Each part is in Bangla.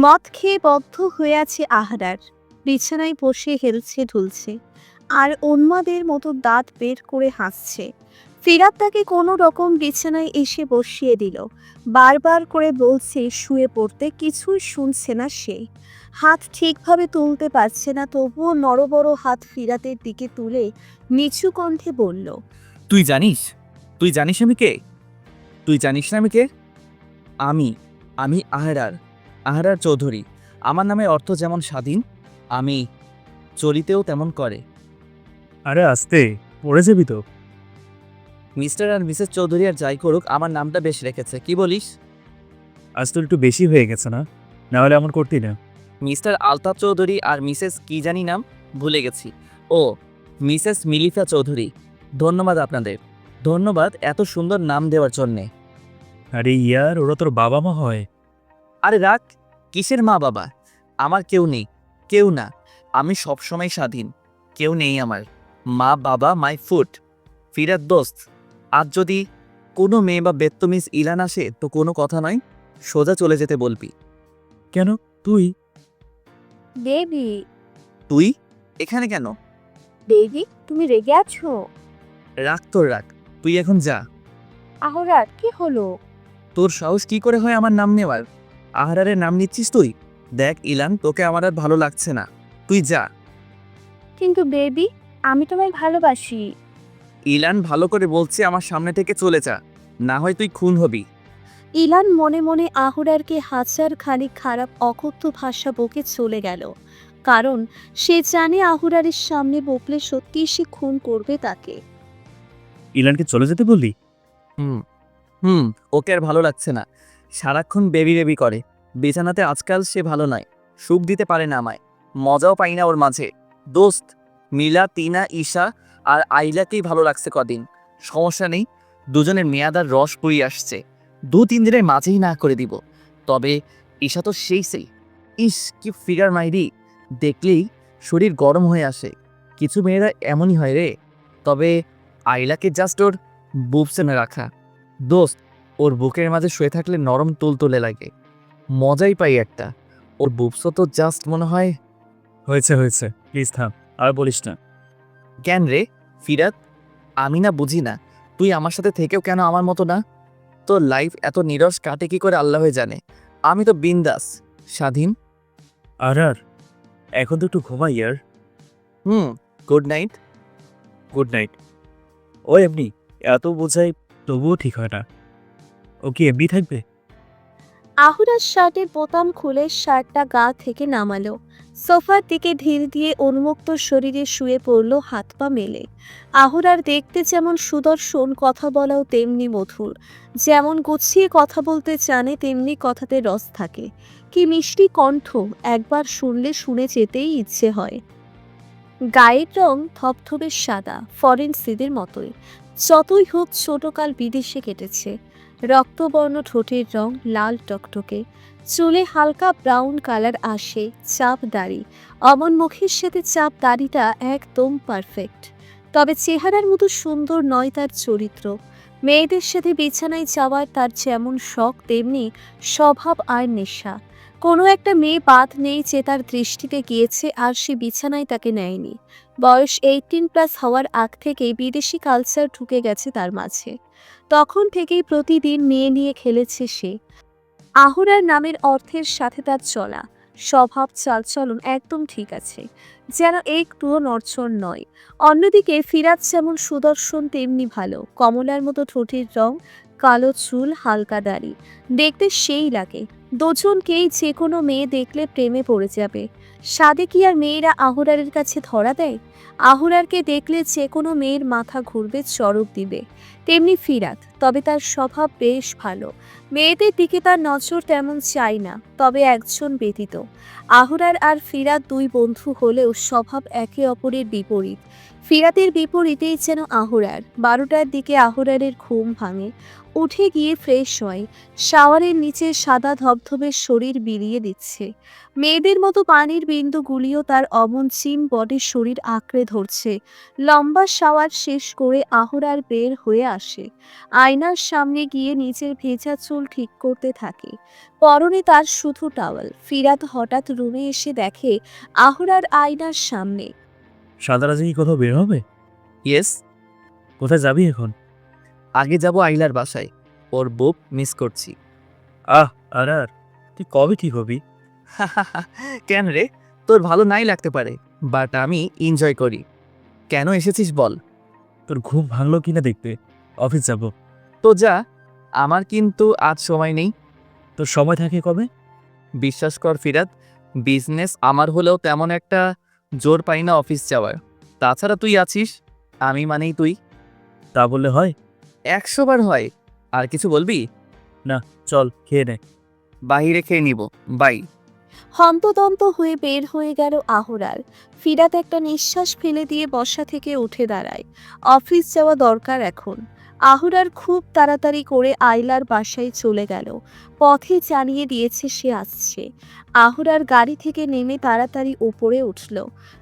মদ খেয়ে বদ্ধ হয়ে আছে আহারার। বিছানায় বসে হেলছে ঢুলছে আর উন্মাদের মতো দাঁত বের করে হাসছে। ফিরাত তাকে কোনো রকম বিছানায় এসে বসিয়ে দিল। বারবার করে বলছে শুয়ে পড়তে, কিছুই শুনছে না সে। হাত ঠিকভাবে তুলতে পারছে না, তবুও নড়বড় হাত ফিরাতের দিকে তুলে নিচু কণ্ঠে বলল, তুই জানিস তুই জানিস আমি কে? তুই জানিস না আমি কে? আমি আমি আহরার চৌধুরী। আমার নামের অর্থ যেমন স্বাধীন, আমি চলিতেও তেমন করে। আরে আস্তে, পড়ে যাবি তো। মিস্টার আর মিসেস চৌধুরী আর যাই করুক, আমার নামটা বেশ রেখেছে। কি বলিস? আজ তো একটু বেশি হয়ে গেছে না? না হলে এমন করতি না। মিস্টার আলতাফ চৌধুরী আর মিসেস কি জানি নাম, ভুলে গেছি। ও, মিসেস মিলিফা চৌধুরী। ধন্যবাদ আপনাদের, ধন্যবাদ এত সুন্দর নাম দেওয়ার জন্যে। আরে ইয়ার, ওরা তোর বাবা মা হয়। আরে রাখ, কিসের মা বাবা? আমার কেউ নেই, কেউ না। আমি সবসময় স্বাধীন, কেউ নেই আমার। মা বাবা মাই ফুট। ফিরাত দোস্ত, আজ যদি কোনো মেয়ে বা বেত্তমিজ ইলান আসে তো কোনো কথা নয়, সোজা চলে যেতে বলবি। কেন তুই? বেবি। তুই এখানে কেন? বেবি, তুমি রেগে আছো? রাখ তোর রাখ, তুই এখন যা। আহরার, কি হলো? তোর সাহস কি করে হয় আমার নাম নেওয়ার? আহারের নাম নিচ্ছিস তুই? দেখ ইলান, তোকে আমার আর ভালো লাগছে না, তুই যা। কিন্তু বেবি, আমি তোমায় ভালোবাসি। ইলান ভালো করে বলছে, আমার সামনে থেকে চলে যা, না হয় তুই খুন হবি। ইলান মনে মনে আহুরারকে হাজার খানিক খারাপ অকথ্য ভাষা বকে চলে গেল। কারণ সে জানে আহুরারের সামনে বকলে সত্যিই সে খুন করবে তাকে। ইলানকে চলে যেতে বললি? হুম হুম ওকে আর ভালো লাগছে না, সারাক্ষণ বেবি বেবি করে। বিছানাতে আজকাল সে ভালো নয়, সুখ দিতে পারে না আমায়, মজাও পাই না ওর মাঝে। দোস্ত, মিলা, তিনা, ঈশা আর আইলাকেই ভালো লাগছে কদিন। সমস্যা নেই, দুজনের মেয়াদার রস পুড়িয়ে আসছে, 2-3 দিনের মাঝেই না করে দিব। তবে ঈশা তো সেই ইস, কি ফিগার মাইরি! দেখলেই শরীর গরম হয়ে আসে। কিছু মেয়েরা এমনই হয় রে। তবে আইলাকে জাস্ট ওর বুবসেনে রাখা। দোস্ত, ওর বুকের মাঝে শুয়ে থাকলে নরম তুলতুলে লাগে, মজাই পাই একটা। ওর বুবসও তো জাস্ট মনে হয়। হয়েছে হয়েছে, প্লিজ থাম, আর বলিস না। কেন রে ফিরাত? আমি না বুঝি না, তুই আমার সাথে থেকেও কেন আমার মতো না? তোর লাইফ এত নিরস কাটে কি করে আল্লাহ জানে। আমি তো বিন্দাস, স্বাধীন। আর এখন তো একটু ঘুমাই ইয়ার। Good night. Good night. ও এমনি, এত বোঝাই তবুও ঠিক হয় না। ও কি এমনি থাকবে? আহুরার শার্টের বোতাম খুলে শার্টটা গা থেকে নামালো। সোফার দিকে ঢিল দিয়ে উন্মুক্ত শরীরে শুয়ে পড়ল হাত পা মেলে। আহুরার দেখতে যেমন সুদর্শন, কথা বলাও তেমনি মধুর। যেমন গুছিয়ে কথা বলতে জানে, তেমনি কথাতে রস থাকে। কি মিষ্টি কণ্ঠ, একবার শুনলে শুনে যেতেই ইচ্ছে হয়। গায়ের রং ধবধবে সাদা, ফরেনসিদের মতোই। যতই হোক ছোটকাল বিদেশে কেটেছে। রক্তবর্ণ ঠোঁটের রং লাল টকটকে, চুলে হালকা ব্রাউন কালার আসে, চাপ দাড়ি। অমন মুখের সাথে চাপ দাড়িটা একদম পারফেক্ট। তবে চেহারার মতো সুন্দর নয় তার চরিত্র। মেয়েদের সাথে বিছানায় যাওয়ার তার যেমন শখ, তেমনি স্বভাব আর নেশা। কোনো একটা মেয়ে বাদ নেই যে তার দৃষ্টিতে গিয়েছে আর সে বিছানায় তাকে নেয়নি। বয়স 18+ হওয়ার আগ থেকেই বিদেশি কালচার ঢুকে গেছে তার মাঝে। তখন থেকেই প্রতিদিন মেয়ে নিয়ে খেলেছে সে। আহুরার নামের অর্থের সাথে তার চলা, স্বভাব, চালচলন একদম ঠিক আছে, যেন একটুও নড়চড় নয়। অন্যদিকে ফিরাত যেমন সুদর্শন তেমনি ভালো, কমলার মতো ঠোঁটের রং, কালো চুল, হালকা দাড়ি, দেখতে সেই লাগে। দুজনকেই যে কোনো মেয়ে দেখলে প্রেমে পড়ে যাবে। সাদে কি আর মেয়েরা আহুরারের কাছে ধরা দেয়? আহুরারকে দেখলে যে কোনো মেয়ের মাথা ঘুরবে, চড়ক দিবে। তেমনি ফিরাত, তবে তার স্বভাব বেশ ভালো। মেয়েদের দিকে তার নজর তেমন চাই না, তবে একজন ব্যতীত। আহুরার আর ফিরাত দুই বন্ধু হলেও স্বভাব একে অপরের বিপরীত। ফিরাতের বিপরীতেই যেন আহুরার 12টার দিকে আহুরারের ঘুম ভাঙে, উঠে গিয়ে ফ্রেশ হয়। শাওয়ারের নিচে সাদা ধবধবে শরীর বিলিয়ে দিচ্ছে। মেয়েদের মতো পানির বিন্দুগুলিও তার অমনচিম বডির শরীর আঁকড়ে ধরছে। লম্বা শাওয়ার শেষ করে আহুরার বের হয়ে আসে। আয়নার সামনে গিয়ে নিজের ভেজা চুল ঠিক করতে থাকে। পরনে তার শুধু টাওয়াল। ফিরাত হঠাৎ রুমে এসে দেখে আহুরার আয়নার সামনে। সাদা রাজে কি কোথাও বের হবে? ইয়েস। কোথায় যাবি এখন? আগে যাব আইলার বাসায়। ওর বুক মিস করছি। আর তুই কবে ঠিক হবি? কেন রে? তোর ভালো নাই লাগতে পারে, বাট আমি এনজয় করি। কেন এসেছিস বল? তোর ঘুম ভাঙলো কিনা দেখতে। অফিস যাব। তো যা, আমার কিন্তু আজ সময় নেই। তোর সময় থাকে কবে? বিশ্বাস কর ফিরাত, বিজনেস আমার হলেও তেমন একটা জোর পাই না অফিস যাওয়ার। তাছাড়া তুই আছিস, আমি মানেই তুই। তা বললে হয়? 100 বার হয়। আর কিছু বলবি? না, চল খেয়ে নে। বাহিরে খেয়ে নিব। বাই। হন্তদন্ত হয়ে বের হয়ে গেল আহুরার। ফিরাত একটা নিঃশ্বাস ফেলে দিয়ে বসা থেকে উঠে দাঁড়ায়। অফিস যাওয়া দরকার এখন। আহুরার খুব তাড়াতাড়ি করে আইলার বাসায় চলে গেল। পথে জানিয়ে দিয়েছে সে আসছে। আহুরার গাড়ি থেকে নেমে তাড়াতাড়ি উপরে উঠল।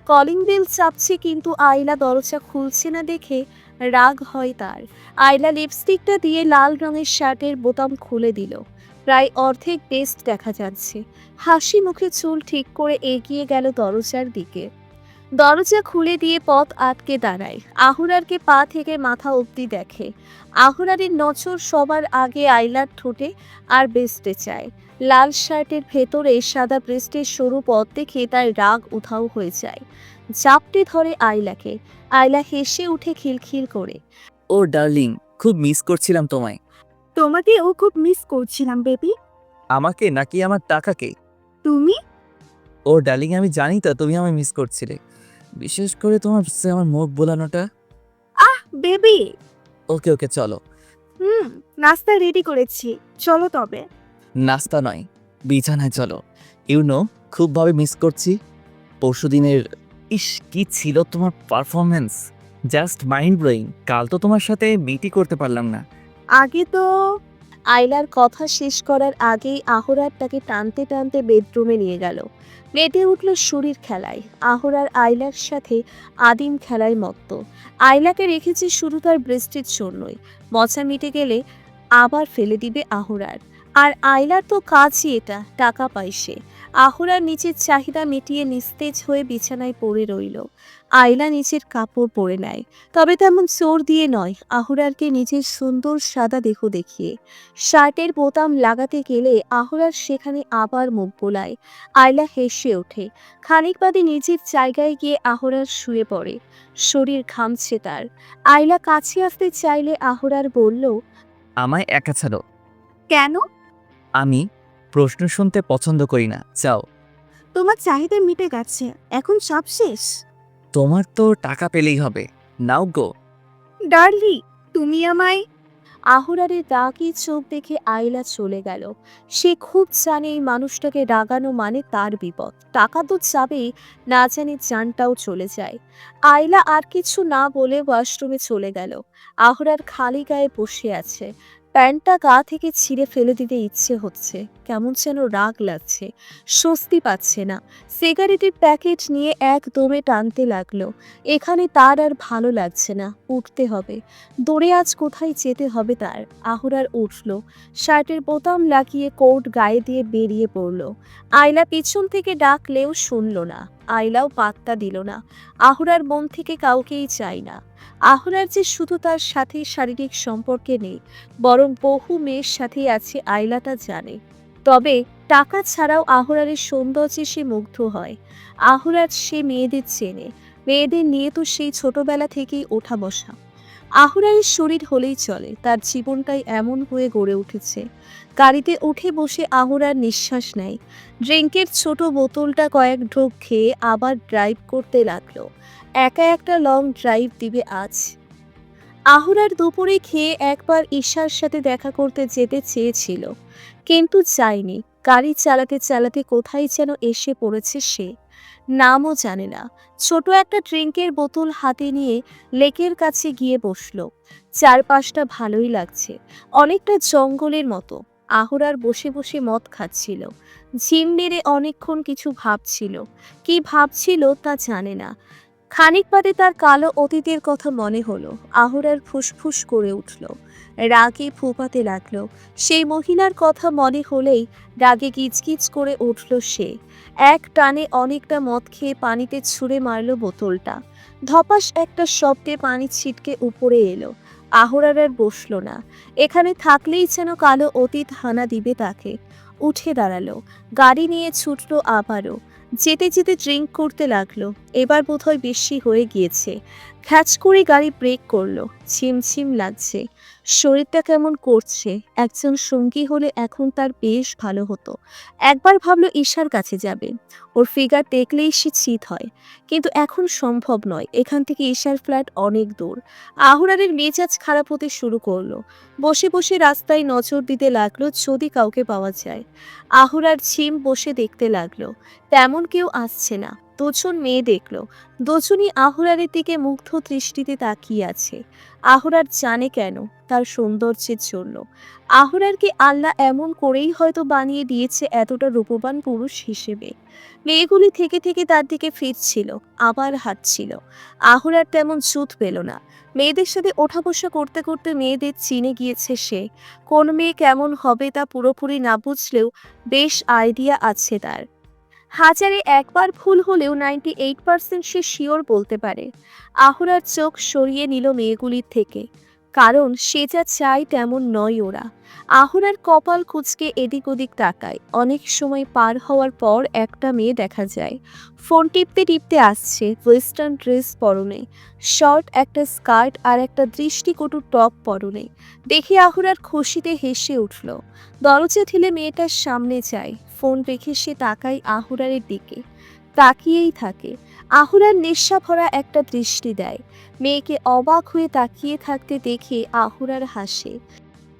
কলিং বেল চাপছে কিন্তু আইলা দরজা খুলছে না দেখে রাগ হয় তার। আইলা লিপস্টিকটা দিয়ে লাল রঙের শার্টের বোতাম খুলে দিল। প্রায় অর্ধেক পেস্ট দেখা যাচ্ছে। হাসি মুখে চুল ঠিক করে এগিয়ে গেল দরজার দিকে। দরজা খুলে দিয়ে পথ আটকে দাঁড়ায়। আহুরারকে পা থেকে মাথা অবধি দেখে। আহুরারের নজর সবার আগে আইলার ঠোঁটে আর বেস্টে চায়। লাল শার্টের ভেতরে সাদা ব্রেস্টের সরু পথ দেখে তার রাগ উধাও হয়ে যায়। জাপটে ধরে আইলাকে। আইলা হেসে উঠে খিলখিল করে। ও ডার্লিং, খুব মিস করছিলাম তোমায়। তোমাকেও খুব মিস করছিলাম বেবি। আমাকে নাকি আমার টাকাকে? তুমি? ও ডার্লিং, আমি জানি তো তুমি আমায় মিস করছিলে, বিশেষ করে তোমার আমার মুখ বোলানোটা। বেবি। ওকে ওকে চলো। নাস্তা রেডি করেছি, চলো তবে। নাস্তা নয়, বিছানায় চলো। ইউনো, খুবভাবে মিস করছি পরশুদিনের। ইস, কি ছিল তোমার পারফরমেন্স! Just mind blowing. কাল তো তোমার সাথে মিটই করতে পারলাম না। আগে তো। আইলার কথা শেষ করার আগেই আহরার তাকে টানতে টানতে বেডরুমে নিয়ে গেল। মেতে উঠল শরীর খেলায়। আহরার আইলার সাথে আদিম খেলায় মত্ত। আইলাকে রেখেছে শুধু তার ব্রেস্টের জন্যই। মজা মিটে গেলে আবার ফেলে দিবে আহরার। আর আইলার তো কাজই এটা, টাকা পায় সে। আহরার নিচের চাহিদা মিটিয়ে নিস্তেজ হয়ে বিছানায় পড়ে রইল। আইলা নিচের কাপড় পরে নেয়, তবে তেমন জোর দিয়ে নয়, আহুরারকে নিজের সুন্দর সাদা দেহ দেখিয়ে। শার্টের বোতাম লাগাতে গেলে আহুরার সেখানে আবার মুখ বোলায়। আয়লা হেসে ওঠে। খানিক বাদে নিজের জায়গায় গিয়ে আহুরার শুয়ে পড়ে। শরীর ঘামছে তার। আয়লা কাছে আসতে চাইলে আহুরার বলল, আমায় একা ছাড়ো। কেন? আমি প্রশ্ন শুনতে পছন্দ করি না। যাও। তোমার চাহিদা মিটে গেছে, এখন সব শেষ। তোমার তো টাকা পেলেই হবে। নাও গো। ডার্লি, তুমি আমায়। আহুরারের রাগী চোখ দেখে আইলা চলে গেল। সে খুব জানে এই মানুষটাকে রাগানো মানে তার বিপদ। টাকা তো যাবেই, না জানি জানটাও চলে যায়। আইলা আর কিছু না বলে ওয়াশরুমে চলে গেল। আহুরার খালি গায়ে বসে আছে। প্যান্টটা গা থেকে ছিঁড়ে ফেলে দিতে ইচ্ছে হচ্ছে। কেমন যেন রাগ লাগছে, স্বস্তি পাচ্ছে না। সিগারেটের প্যাকেট নিয়ে একদমে টানতে লাগলো। এখানে তার আর ভালো লাগছে না, উঠতে হবে। দৌড়ে আজ কোথায় যেতে হবে তার। আহুরার উঠল, শার্টের বোতাম লাগিয়ে কোট গায়ে দিয়ে বেরিয়ে পড়ল। আয়লা পিছন থেকে ডাকলেও শুনল না। আয়লাও পাত্তা দিল না। আহুরার মন থেকে কাউকেই চাই না। আহুরার যে শুধু তার সাথে শারীরিক সম্পর্কে নেই, বরং বহু মেয়ের সাথেই আছে, আয়লাটা জানে। তবে টাকা ছাড়াও আহুরারের সৌন্দর্যে সে মুগ্ধ হয়। আহুরার সে মেয়েদের চেনে। মেয়েদের নিয়ে তো সেই ছোটবেলা থেকেই ওঠা বসা। আহুরারের শরীর হলেই চলে, তার জীবনটাই এমন হয়ে গড়ে উঠেছে। গাড়িতে উঠে বসে আহুরার নিঃশ্বাস নেয়। ড্রিঙ্কের ছোট বোতলটা কয়েক ঢোক খেয়ে আবার ড্রাইভ করতে লাগলো। একা একটা লং ড্রাইভ দিবে আজ। আহুরার দুপুরে খেয়ে একবার ঈশার সাথে দেখা করতে যেতে চেয়েছিল, কিন্তু যায়নি। গাড়ি চালাতে চালাতে কোথায় যেন এসে পড়েছে সে, নামও জানে না। ছোট একটা ড্রিঙ্কের বোতল হাতে নিয়ে লেকের কাছে গিয়ে বসলো। চারপাশটা ভালোই লাগছে, অনেকটা জঙ্গলের মতো। আহুরার বসে বসে মদ খাচ্ছিল, ঝিম মেরে অনেকক্ষণ কিছু ভাবছিল। কি ভাবছিল তা জানে না। খানিক বাদে তার কালো অতীতের কথা মনে হলো। আহুরার ফুসফুস করে উঠল, রাগে ফুঁপাতে লাগলো। সেই মহিলার কথা মনে হলেই রাগে গিজগিজ করে উঠল সে। এক টানে অনেকটা মদ খেয়ে পানিতে ছুঁড়ে মারল বোতলটা। ধপাস একটা শব্দে পানি ছিটকে উপরে এলো। আহুরার আর বসল না, এখানে থাকলেই যেন কালো অতীত হানা দিবে তাকে। উঠে দাঁড়ালো, গাড়ি নিয়ে ছুটলো আবারও। যেতে যেতে ড্রিঙ্ক করতে লাগলো। এবার বোধহয় বেশি হয়ে গিয়েছে। খ্যাচ করে গাড়ি ব্রেক করলো। ছিমছিম লাগছে, শরীরটা কেমন করছে। একজন সঙ্গী হলে এখন তার বেশ ভালো হতো। একবার ভাবলো ঈশার কাছে যাবে, ওর ফিগার দেখলেই সে চিত হয়। কিন্তু এখন সম্ভব নয়, এখান থেকে ঈশার ফ্ল্যাট অনেক দূর। আহুরারের মেজাজ খারাপ হতে শুরু করলো। বসে বসে রাস্তায় নজর দিতে লাগলো যদি কাউকে পাওয়া যায়। আহুরার ঝিম বসে দেখতে লাগলো, তেমন কেউ আসছে না। দুজন মেয়ে দেখলো, দুজনই আহুরারের দিকে মুগ্ধ দৃষ্টিতে তাকিয়ে আছে। আহুরার জানে কেন, তার সৌন্দর্যের জন্য। আহুরারকে আল্লাহ এমন করেই হয়তো বানিয়ে দিয়েছে এতটা রূপবান পুরুষ হিসেবে। মেয়েগুলি থেকে থেকে তার দিকে ফিরছিল, আবার হাঁটছিল। আহুরার তেমন চুত পেল না। মেয়েদের সাথে ওঠা বসা করতে করতে মেয়েদের চিনে গিয়েছে সে। কোন মেয়ে কেমন হবে তা পুরোপুরি না বুঝলেও বেশ আইডিয়া আছে তার। হাজারে একবার ভুল হলেও 98% সে শিওর বলতে পারে। আহুরার চোখ সরিয়ে নিল মেয়েগুলির থেকে, কারণ সে যা চায় তেমন নয় ওরা। আহুরার কপাল কুঁচকে এদিক ওদিক তাকায়। অনেক সময় পার হওয়ার পর একটা মেয়ে দেখা যায়, ফোন টিপতে টিপতে আসছে, ওয়েস্টার্ন ড্রেস পরনে, শর্ট একটা স্কার্ট আর একটা দৃষ্টিকটু টপ পরনে। দেখে আহুরার খুশিতে হেসে উঠল। দরজা ঠেলে মেয়েটার সামনে যায়। ফোন রেখে সে তাকায় আহুরারের দিকে, তাকিয়েই থাকে। আহুরার নেশা ভরা একটা দৃষ্টি দেয়। মেয়েকে অবাক হয়ে তাকিয়ে থাকতে দেখে আহুরার হাসে।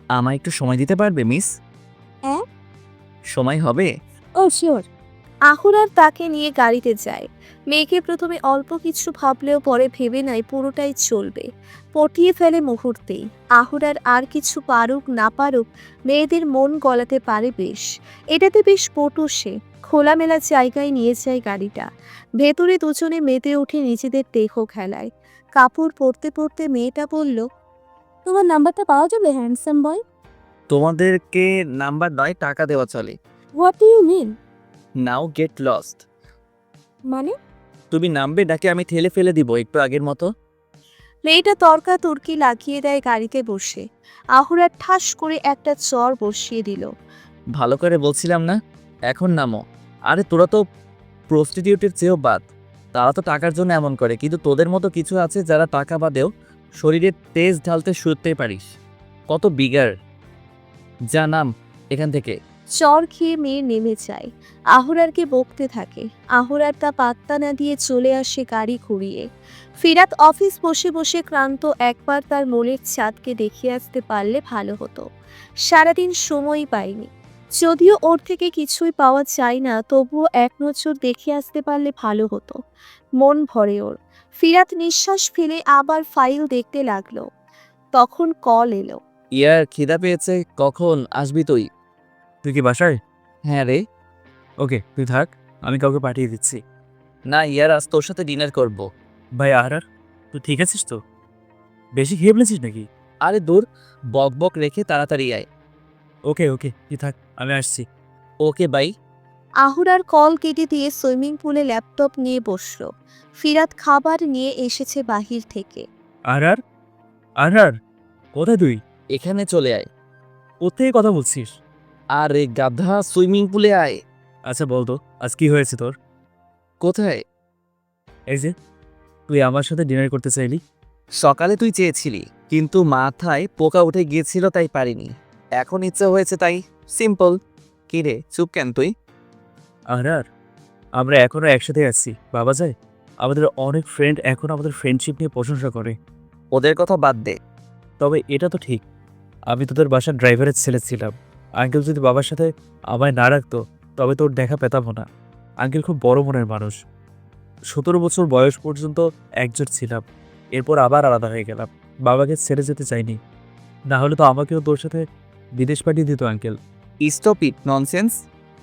আমায় একটু সময় দিতে পারবে মিস? হ্যাঁ? সময় হবে? ও শিওর। আহুরার তাকে নিয়ে গাড়িতে যায়। মেয়েকে প্রথমে অল্প কিছু ভাবলেও পরে ভেবে নেয় পুরোটাই চলবে। পটিয়ে ফেলে মুহূর্তেই। আহুরার আর কিছু পারুক না পারুক, মেয়েদের মন গলাতে পারে বেশ। এটাতে বেশ পটু সে। খোলামেলা জায়গায় নিয়ে যায় গাড়িটা। ভেতরে দুজনে মেতে ওঠে নিজেদের দেহ খেলায়। কাপড় পরতে পরতে মেয়েটা বলল, তোমার নাম্বারটা পাওয়া যাবে হ্যান্ডসাম বয়? তোমাদেরকে নাম্বার নয়, টাকা দেওয়া চলে। What do you mean? Now get lost. মানে? তুমি নামবে নাকি আমি ঠেলে ফেলে দিব একটু আগের মতো? মেয়েটা তর্কাতর্কি লাগিয়ে দেয় গাড়িতে বসে। আহুরা ঠাস করে একটা চর বসিয়ে দিল। ভালো করে বলছিলাম না, এখন নামো। আরে তোরা তো প্রস্টিটিউটের চেয়েও বাদ। তারা তো টাকার জন্য এমন করে, কিন্তু তোদের মতো কিছু আছে যারা টাকা বাদেও শরীরে তেজ ঢালতে শুতে পারিস। কত বিগার। যা নাম এখান থেকে। চর খেয়ে মেয়ে নেমে যায়। আহুরারকে বকতে থাকে। আহুরার তা পাত্তা না দিয়ে চলে আসে গাড়ি ঘুরিয়ে। ফিরাত অফিস বসে বসে ক্লান্ত, একবার তার মনের চাঁদকে দেখিয়ে আসতে পারলে ভালো হতো। সারাদিন সময়ই পায়নি। যদিও ওর থেকে কিছুই পাওয়া যায় না, তবুও এক নজর দেখে আসতে পারলে ভালো হতো। মন ভরে ওর। ফিরাত নিঃশ্বাস ফেলে আবার ফাইল দেখতে লাগলো। তখন কল এলো। ইয়ার খিদা পেয়েছে, কখন আসবি তুই? তুই কি বাসায়? হ্যাঁ রে। ওকে, তুই থাক, আমি কাউকে পাঠিয়ে দিচ্ছি। না ইয়ার, আজ তোর সাথে ডিনার করব। ভাই আহার, তুই ঠিক আছিস তো? বেশি খেয়ে ফেলেছিস নাকি? আরে দূর, বক বক রেখে তাড়াতাড়ি আয়। ওকে ওকে, তুই থাক, আমি আসছি। Okay bye. আহুরার কল কেটে দিয়ে সুইমিং পুলে ল্যাপটপ নিয়ে বসলো। ফিরাত খাবার নিয়ে এসেছে বাহির থেকে। আহার, আহার, কোথায় তুই? এখানে চলে আয়। কোথায় কথা বলছিস? আরে গাধা, সুইমিং পুলে আয়। আচ্ছা বলতো, আজ কি হয়েছে তোর? কোথায়? এই যে, তুই আমার সাথে ডিনার করতে চাইলি। সকালে তুই চেয়েছিলি, কিন্তু মাথায় পোকা উঠে গিয়েছিল তাই পারিনি। এখন ইচ্ছা হয়েছে তাই। সিম্পল। কি রে, চুপ কেন তুই? আহার, আমরা এখনো একসাথে আছি, বাবা যায়। আমাদের অনেক ফ্রেন্ড এখন আমাদের ফ্রেন্ডশিপ নিয়ে প্রশংসা করে। ওদের কথা বাদ দে। তবে এটা তো ঠিক, আমি তোদের বাসার ড্রাইভারের ছেলে ছিলাম, আঙ্কেল যদি বাবার সাথে আমায় না রাখতো তবে তোর দেখা পেতাম না। আঙ্কেল খুব বড় মনের মানুষ। 17 বছর বয়স পর্যন্ত একজোট ছিলাম, এরপর আবার আলাদা হয়ে গেলাম। বাবাকে ছেড়ে যেতে চাইনি, না হলে তো আমাকেও তোর সাথে বিদেশ পাঠিয়ে দিত uncle. Stop it nonsense,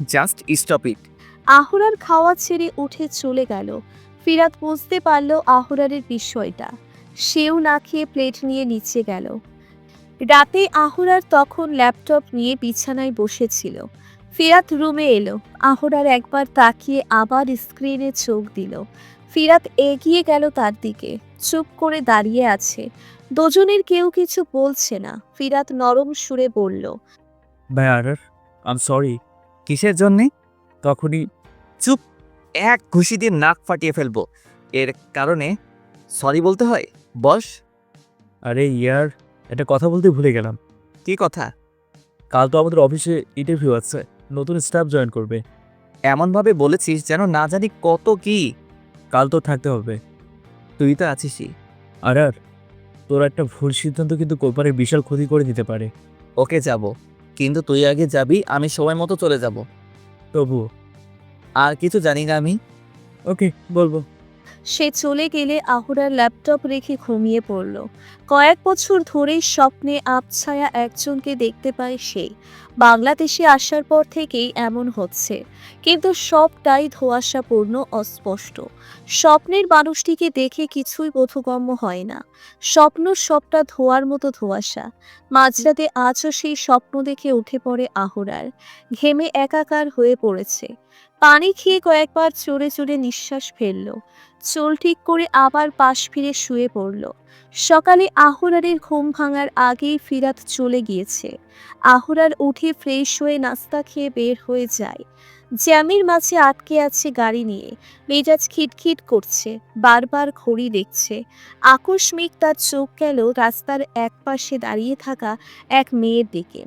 just stop it. আহুরার খাওয়া ছেড়ে উঠে চলে গেল। ফিরাত বুঝতে পারল আহুরারের বিষয়টা। সেও না খেয়ে প্লেট নিয়ে নিচে গেল। রাতে আহুরার তখন ল্যাপটপ নিয়ে বিছানায় বসেছিল। ফিরাত রুমে এলো। আহুরার একবার তাকিয়ে আবার স্ক্রিনে চোখ দিল। ফিরাত এগিয়ে গেল তার দিকে। চুপ করে দাঁড়িয়ে আছে। দুজনের কেউ কিছু বলছে না। ফিরাত নরম সুরে বলল, ভাই আরার, আম সরি। কিসের জন্যে? তখনই চুপ! এক ঘুষি দিয়ে নাক ফাটিয়ে ফেলবো। এর কারণে সরি বলতে হয়? বস। আরে ইয়ার, একটা কথা বলতে ভুলে গেলাম। কি কথা? কাল তো আমাদের অফিসে ইন্টারভিউ আছে, নতুন স্টাফ জয়েন করবে। এমনভাবে বলেছিস যেন না জানি কত কি। কাল তো থাকতে হবে। তুই তো আছিসই। আর তোর একটা ভুল সিদ্ধান্ত কিন্তু কোম্পানির বিশাল ক্ষতি করে দিতে পারে। ওকে যাব, কিন্তু তুই আগে যাবি, আমি সময় মতো চলে যাব। তবুও আর কিছু জানি না আমি। ওকে, বলবো। সে চলে গেলে আহুরার ল্যাপটপ রেখে ঘুমিয়ে পড়ল। কয়েক বছর ধরেই স্বপ্নে আবছায়া একজনকে দেখতে পায় সে। বাংলাদেশে আসার পর থেকেই এমন হচ্ছে, কিন্তু সবটাই ধোঁয়াশাপূর্ণ, অস্পষ্ট। স্বপ্নের মানুষটিকে দেখে কিছুই বোধগম্য হয় না। স্বপ্ন সবটা ধোঁয়ার মতো ধোঁয়াশা। মাঝরাতে আজও সেই স্বপ্ন দেখে উঠে পড়ে আহুরার। ঘেমে একাকার হয়ে পড়েছে। পানি খেয়ে কয়েকবার চড়ে চড়ে নিঃশ্বাস ফেলল। চুল ঠিক করে আবার পাশ ফিরে শুয়ে পড়ল। সকালে আহুরারের ঘুম ভাঙার আগেই ফিরাত চলে গিয়েছে। আহুরার উঠে ফ্রেশ হয়ে নাস্তা খেয়ে বের হয়ে যায়। জ্যামের মাঝে আটকে আছে গাড়ি নিয়ে। মেজাজ খিটখিট করছে। বারবার ঘড়ি দেখছে। আকস্মিক তার চোখ গেল রাস্তার একপাশে দাঁড়িয়ে থাকা এক মেয়ের দিকে।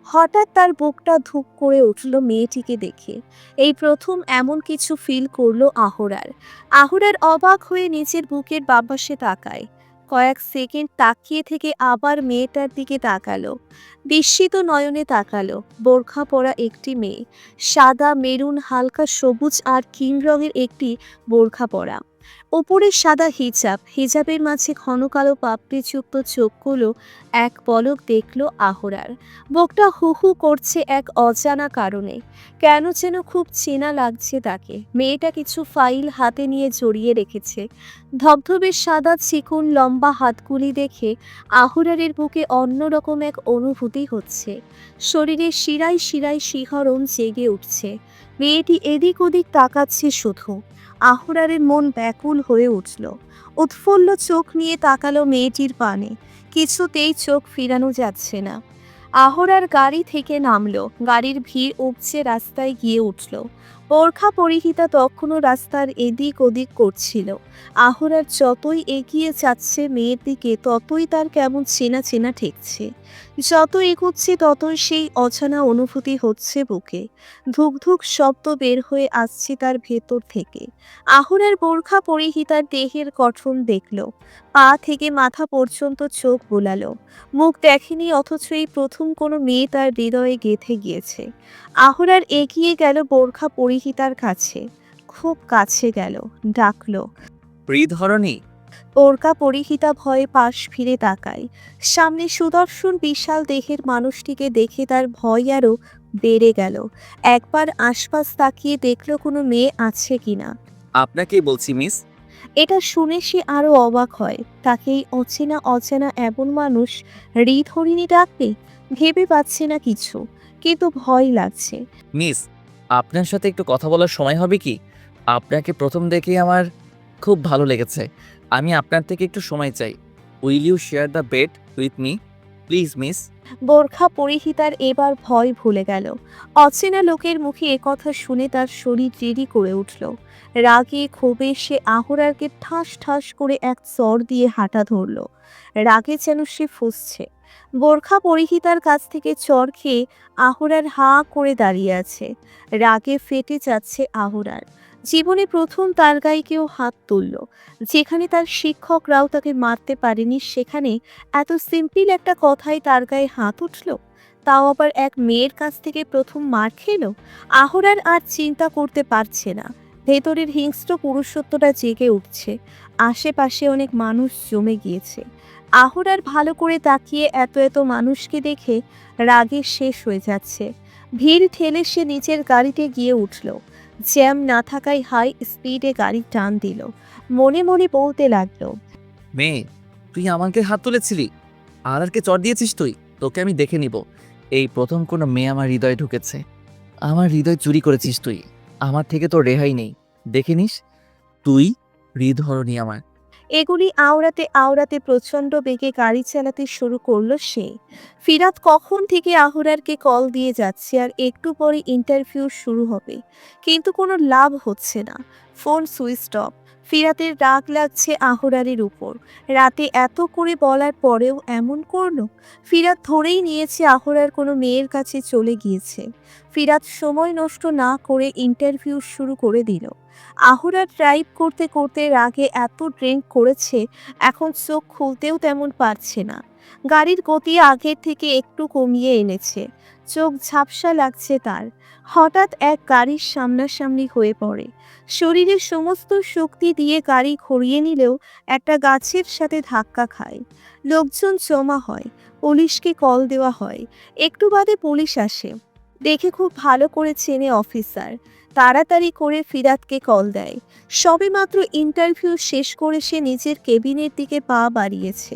হঠাৎ তার বুকটা ধুক করে উঠল মেয়েটিকে দেখে। এই প্রথম এমন কিছু ফিল করলো আহুরার। আহুরার অবাক হয়ে নিচের বুকের বাপাশে তাকায়। কয়েক সেকেন্ড তাকিয়ে থেকে আবার মেয়েটার দিকে তাকালো। বিস্মিত নয়নে তাকালো। বোরখা পরা একটি মেয়ে, সাদা, মেরুন, হালকা সবুজ আর কিং রঙের একটি বোরখা পরা। ওপরে সাদা হিজাব, হিজাবের মাঝে ঘন কালো পাপড়িযুক্ত চোখগুলো এক পলক দেখলো আহুরার। বুকটা হু হু করছে এক অজানা কারণে। কেন যেন খুব চেনা লাগছে তাকে। মেয়েটা কিছু ফাইল হাতে নিয়ে জড়িয়ে রেখেছে। ধবধবে সাদা চিকন লম্বা হাতগুলি দেখে আহুরারের বুকে অন্যরকম এক অনুভূতি হচ্ছে। শরীরে শিরায় শিরায় শিহরণ জেগে উঠছে। মেয়েটি এদিক ওদিক তাকাচ্ছে শুধু। আহুরারের মন ব্যাকুল হয়ে উঠল। উৎফুল্ল চোখ নিয়ে তাকালো মেয়েটির পানে। কিছুতেই চোখ ফিরানো যাচ্ছে না। আহুরার গাড়ি থেকে নামলো। গাড়ির ভিড় উপচে রাস্তায় গিয়ে উঠল। বোরখা পরিহিতা তখনও রাস্তার এদিক ওদিক করছিল। আহুরার যতই এগিয়ে যাচ্ছে মেয়ের দিকে, ততই তার কেমন চেনা চেনা ঠেকছে। যত এগোচ্ছে ততই সেই অজানা অনুভূতি হচ্ছে বুকে। ধুক ধুক শব্দ বের হয়ে আসছে তার ভেতর থেকে। আহুরার বোরখা পরিহিতার দেহের গঠন দেখল। পা থেকে মাথা পর্যন্ত চোখ বোলালো। মুখ দেখেনি, অথচ এই প্রথম কোনো মেয়ে তার হৃদয়ে গেঁথে গিয়েছে। আহুরার এগিয়ে গেল বোরখা পরিহিতার কাছে। খুব কাছে গেল। ডাকলো, হৃদহরণী। বোরকা পরিহিতা ভয়ে পাশ ফিরে তাকায়। সামনে সুদর্শন বিশাল দেহের মানুষটিকে দেখে তার ভয় আরো বেড়ে গেল। একবার আশপাশ তাকিয়ে দেখলো কোনো মেয়ে আছে কিনা। আপনাকেই বলছি মিস। এটা শুনে সে আরো অবাক হয়। তাকেই অচেনা অচেনা এমন মানুষ হৃদহরিণী ডাকবে। ভেবে পাচ্ছে না কিছু, কিন্তু ভয় লাগছে। মিস, আপনার সাথে একটু কথা বলার সময় হবে কি? আপনাকে প্রথম দেখেই আমার খুব ভালো লেগেছে। আমি আপনার থেকে একটু সময় চাই। Will you share the bed with me please miss? বোরখা পরিহিতার এবার ভয় ভুলে গেল। অচেনা লোকের মুখে একথা শুনে তার শরীর রেডি করে উঠল। রাগে ক্ষোভে সে আহুরারকে ঠাস ঠাস করে এক চর দিয়ে হাঁটা ধরল। রাগে যেন সে ফুঁসছে। বোরখা পরিহিতার কাছ থেকে চর খেয়ে আহুরার হাঁ করে দাঁড়িয়ে আছে। রাগে ফেটে যাচ্ছে আহুরার। জীবনে প্রথম তার গায়ে কেউ হাত তুলল। যেখানে তার শিক্ষকরাও তাকে মারতে পারেনি, সেখানে এত সিম্পল একটা কথায় তার গায়ে হাত উঠল। তাও আবার এক মেয়ের কাছ থেকে প্রথম মার খেলো। আহরার আর চিন্তা করতে পারছে না। ভেতরের হিংস্র পুরুষত্বটা জেগে উঠছে। আশেপাশে অনেক মানুষ জমে গিয়েছে। আহরার ভালো করে তাকিয়ে এত এত মানুষকে দেখে রাগে শেষ হয়ে যাচ্ছে। ভিড় ঠেলে সে নিচের গাড়িতে গিয়ে উঠল। জ্যাম না থাকায় হাই স্পিডে গাড়ি টান দিল। মনে মনে বলতে লাগলো, মেয়ে, তুই আমাকে হাত তুলেছিলি, আরকে চড় দিয়েছিস তুই, তোকে আমি দেখে নিব। এই প্রথম কোনো মেয়ে আমার হৃদয়ে ঢুকেছে। আমার হৃদয় চুরি করেছিস তুই, আমার থেকে তোর রেহাই নেই। দেখে নিস, তুই হৃদহরণী আমার। এগুলি আওড়াতে আওড়াতে প্রচণ্ড বেগে গাড়ি চালাতে শুরু করলো সে। ফিরাত কখন থেকে আহরারকে কল দিয়ে যাচ্ছে আর একটু পরে ইন্টারভিউ শুরু হবে, কিন্তু কোনো লাভ হচ্ছে না। Phone switch off. ফিরাতের রাগ লাগছে আহরারের উপর। রাতে এত করে বলার পরেও এমন করলো। ফিরাত ধরেই নিয়েছে আহরার কোনো মেয়ের কাছে চলে গিয়েছে। ফিরাত সময় নষ্ট না করে ইন্টারভিউ শুরু করে দিল। আহুরা ড্রাইভ করতে করতে রাগে এত ড্রিঙ্ক করেছে, এখন চোখ খুলতেও তেমন পারছে না। গাড়ির গতি আগের থেকে একটু কমিয়ে এনেছে। চোখ ঝাপসা লাগছে তার। হঠাৎ এক গাড়ির সামনাসামনি হয়ে পড়ে। শরীরের সমস্ত শক্তি দিয়ে গাড়ি ঘুরিয়ে নিলেও একটা গাছের সাথে ধাক্কা খায়। লোকজন জমা হয়। পুলিশকে কল দেওয়া হয়। একটু বাদে পুলিশ আসে। দেখে খুব ভালো করে চেনে অফিসার। তাড়াতাড়ি করে ফিরাতকে কল দেয়। সবেমাত্র ইন্টারভিউ শেষ করে সে নিজের কেবিনের দিকে পা বাড়িয়েছে।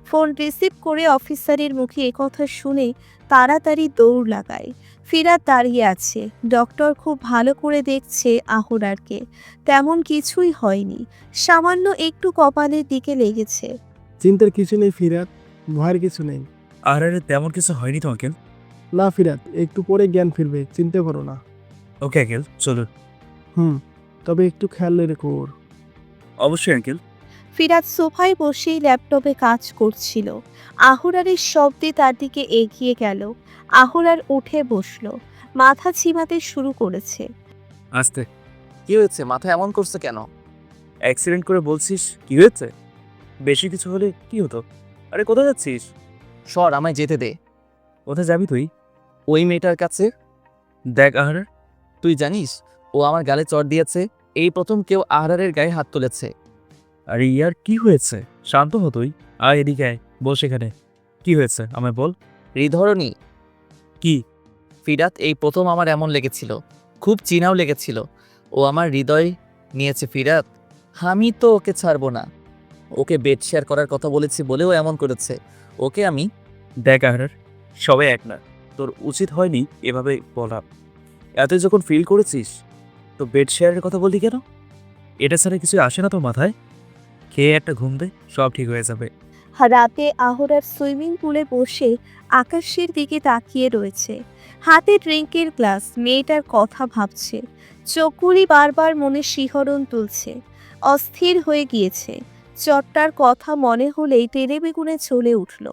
ফোন রিসিভ করে অফিসারের মুখে একথা শুনে তাড়াতাড়ি দৌড় লাগায়। ফিরাত দাঁড়িয়ে আছে। ডক্টর খুব ভালো করে দেখছে আহরারকে। তেমন কিছুই হয়নি, সামান্য একটু কপালের দিকে লেগেছে। চিন্তার কিছু নেই ফিরাত, ভয়ের কিছু নেই। আর তেমন কিছু হয়নি তো আঙ্কেল। না ফিরাত, একটু পরে জ্ঞান ফিরবে, চিন্তা করো না। ওকে আঙ্কেল, চলুন। তবে একটু খেয়াল রেখো ওর। অবশ্যই আঙ্কেল। ফিরাত সোফায় বসেই ল্যাপটপে কাজ করছিল। আহরারের শব্দে তার দিকে এগিয়ে গেল। আহরার উঠে বসলো। মাথা ঝিমাতে শুরু করেছে। আসতে। কি হয়েছে, মাথা এমন করছে কেন? অ্যাক্সিডেন্ট করে বলছিস কি হয়েছে? বেশি কিছু হলে কি হতো? আরে কোথায় যাচ্ছিস? সর, আমায় যেতে দে। কোথায় যাবি তুই? ওই মেয়েটার কাছে। দেখ আহার, তুই জানিস ও আমার গালে চড় দিয়েছে? এই প্রথম কেউ আহরারের গায়ে হাত তুলেছে। আরে ইয়ার কি হয়েছে? শান্ত হ তুই। আয় এদিকে আয়, বস এখানে। কি হয়েছে আমায় বল। হৃদহরণী। কি? ফিরাত, এই প্রথম আমার এমন লেগেছিল, খুব চিনাও লেগেছিল। ও আমার হৃদয় নিয়েছে ফিরাত। আমি তো ওকে ছাড়বো না। ওকে বেড শেয়ার করার কথা বলেছি বলেও এমন করেছে। ওকে আমি। দেখ আহার, সবাই এক না। তোর উচিত হয়নি এভাবে বলা। এত যখন ফিল করেছিস তো বেড শেয়ারের কথা বললি কেন? এটা ছাড়া কিছু আসে না তোর মাথায়? খেয়ে একটা ঘুম দে, সব ঠিক হয়ে যাবে। রাতে আহরার সুইমিং পুলে বসে আকাশের দিকে তাকিয়ে রয়েছে। হাতে ড্রিঙ্কের গ্লাস। মেয়েটার কথা ভাবছে। চোখগুলি বারবার মনে শিহরণ তুলছে। অস্থির হয়ে গিয়েছে। চটটার কথা মনে হলেই তেলে বেগুনে চলে উঠল।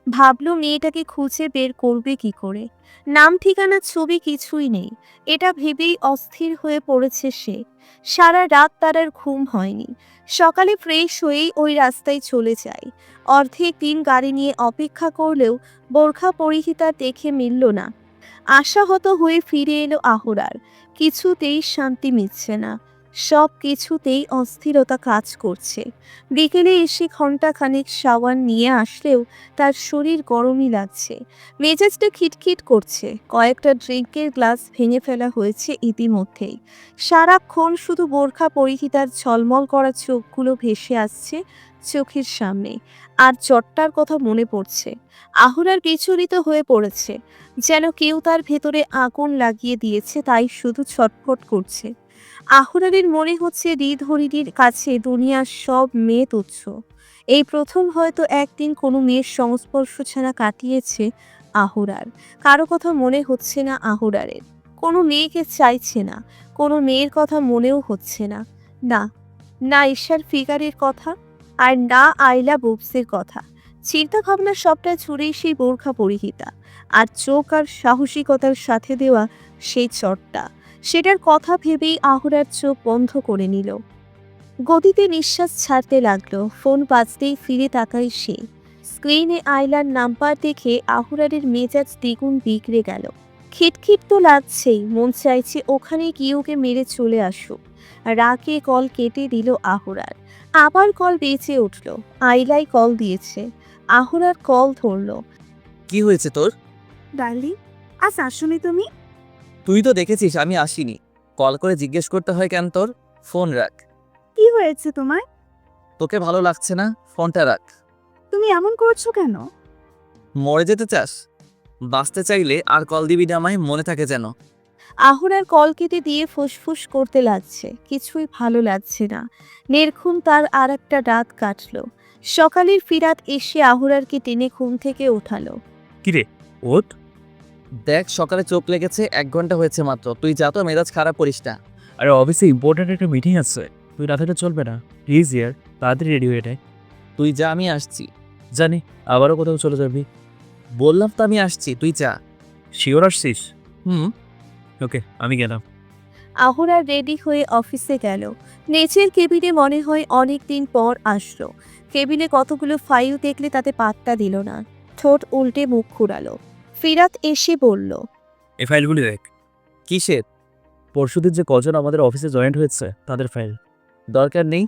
ভাবল মেয়েটাকে খুঁজে বের করবে কি করে। নাম ঠিকানা ছবি কিছুই নেই। এটা ভেবেই অস্থির হয়ে পড়েছে সে। সারা রাত তার আর ঘুম হয়নি। সকালে ফ্রেশ হয়েই ওই রাস্তায় চলে যায়। অর্ধেক দিন গাড়ি নিয়ে অপেক্ষা করলেও বোরখা পরিহিতা দেখে মিলল না। আশাহত হয়ে ফিরে এলো আহরার। কিছুতেই শান্তি মিলছে না। সব কিছুতেই অস্থিরতা কাজ করছে। বিকেলে এসে ঘন্টাখানেক শাওয়ার নিয়ে আসলেও তার শরীর গরমই লাগছে। মেজাজটা খিটখিট করছে। কয়েকটা ড্রিঙ্কের গ্লাস ভেঙে ফেলা হয়েছে ইতিমধ্যেই। সারাক্ষণ শুধু বোরখা পরিহিতার ঝলমল করা চোখগুলো ভেসে আসছে চোখের সামনে। আর চট্টার কথা মনে পড়ছে। আহরার বিচলিত হয়ে পড়েছে, যেন কেউ তার ভেতরে আগুন লাগিয়ে দিয়েছে, তাই শুধু ছটফট করছে। আহরারের মনে হচ্ছে হৃদহরিণীর কাছে দুনিয়ার সব মেয়ে তুচ্ছ। এই প্রথম হয়তো একদিন কোনো মেয়ের সংস্পর্শ ছাড়া কাটিয়েছে আহরার। কারো কথা মনে হচ্ছে না আহরারের। কোনো মেয়েকে চাইছে না। কোনো মেয়ের কথা মনেও হচ্ছে না। না, না ঈশার ফিগারের কথা, আর না আইলা বুবসের কথা। চিন্তা ভাবনা সবটা জুড়েই সেই বোরখা পরিহিতা, আর চোখ আর সাহসিকতার সাথে দেওয়া সেই চটটা। সেটার কথা ভেবেই আহরার চোখ বন্ধ করে নিল। গতিতে নিঃশ্বাস ছাড়তে লাগলো। ফোন বাজতেই ফিরে তাকায় সে। স্ক্রিনে আয়লার নাম্বার দেখে আহুরারের মেজাজ দ্বিগুণ বিগড়ে গেল। খিটখিট তো লাগছেই, মন চাইছে ওখানে গিয়ে ওকে মেরে চলে আসুক। রাগে কল কেটে দিল আহুরার। আবার কল বেঁচে উঠল। আইলাই কল দিয়েছে। আহুরার কল ধরল। কি হয়েছে তোর? ডার্লিং, আজ আসোনি তুমি? তুই তো দেখেছিস আমি আসিনি। কল করে জিজ্ঞেস করতে হয় কেন তোর? ফোন রাখ। কি হয়েছে তোমার? তোকে ভালো লাগছে না? ফোনটা রাখ। তুমি এমন করছো কেন? মরে যেতে চাস? বাঁচতে চাইলে আর কল দিবি না আমায়, মনে থাকে যেন। আহুরার কল কেটে দিয়ে ফুসফুস করতে লাগছে। কিছুই ভালো লাগছে না। নির্ঘুম তার আর একটা রাত কাটলো। সকালের ফিরাত এসে আহুরারকে টেনে ঘুম থেকে ওঠালো। কিরে ওঠ। দেখ সকালে চোখ লেগেছে, 1 ঘন্টা হয়েছে মাত্র। তুই যা তো, মেজাজ খারাপ করিস না। আরে অফিসে ইম্পর্ট্যান্ট একটা মিটিং আছে, তুই না থাকলে চলবে না। প্লিজ ইয়ার, তাড়াতাড়ি রেডি হয়ে নেয়। তুই যা, আমি আসছি। জানি আবারও কোথাও চলে যাবি। বললাম তো আমি আসছি, তুই যা। শিওর আসছিস? হুম। ওকে, আমি গেলাম। আহুরার রেডি হয়ে অফিসে গেল। নিচের কেবিনে মনে হয় অনেক দিন পর আসলো। কেবিনে কতগুলো ফাইল দেখলে তাতে পাত্তা দিল না। ঠোঁট উল্টে মুখ ঘুরালো। ফিরাত এসে বলল, এই ফাইলগুলি দেখ। কিসের? পরশুদিন যে কজন আমাদের অফিসে জয়েন্ট হয়েছে তাদের ফাইল দরকার নেই।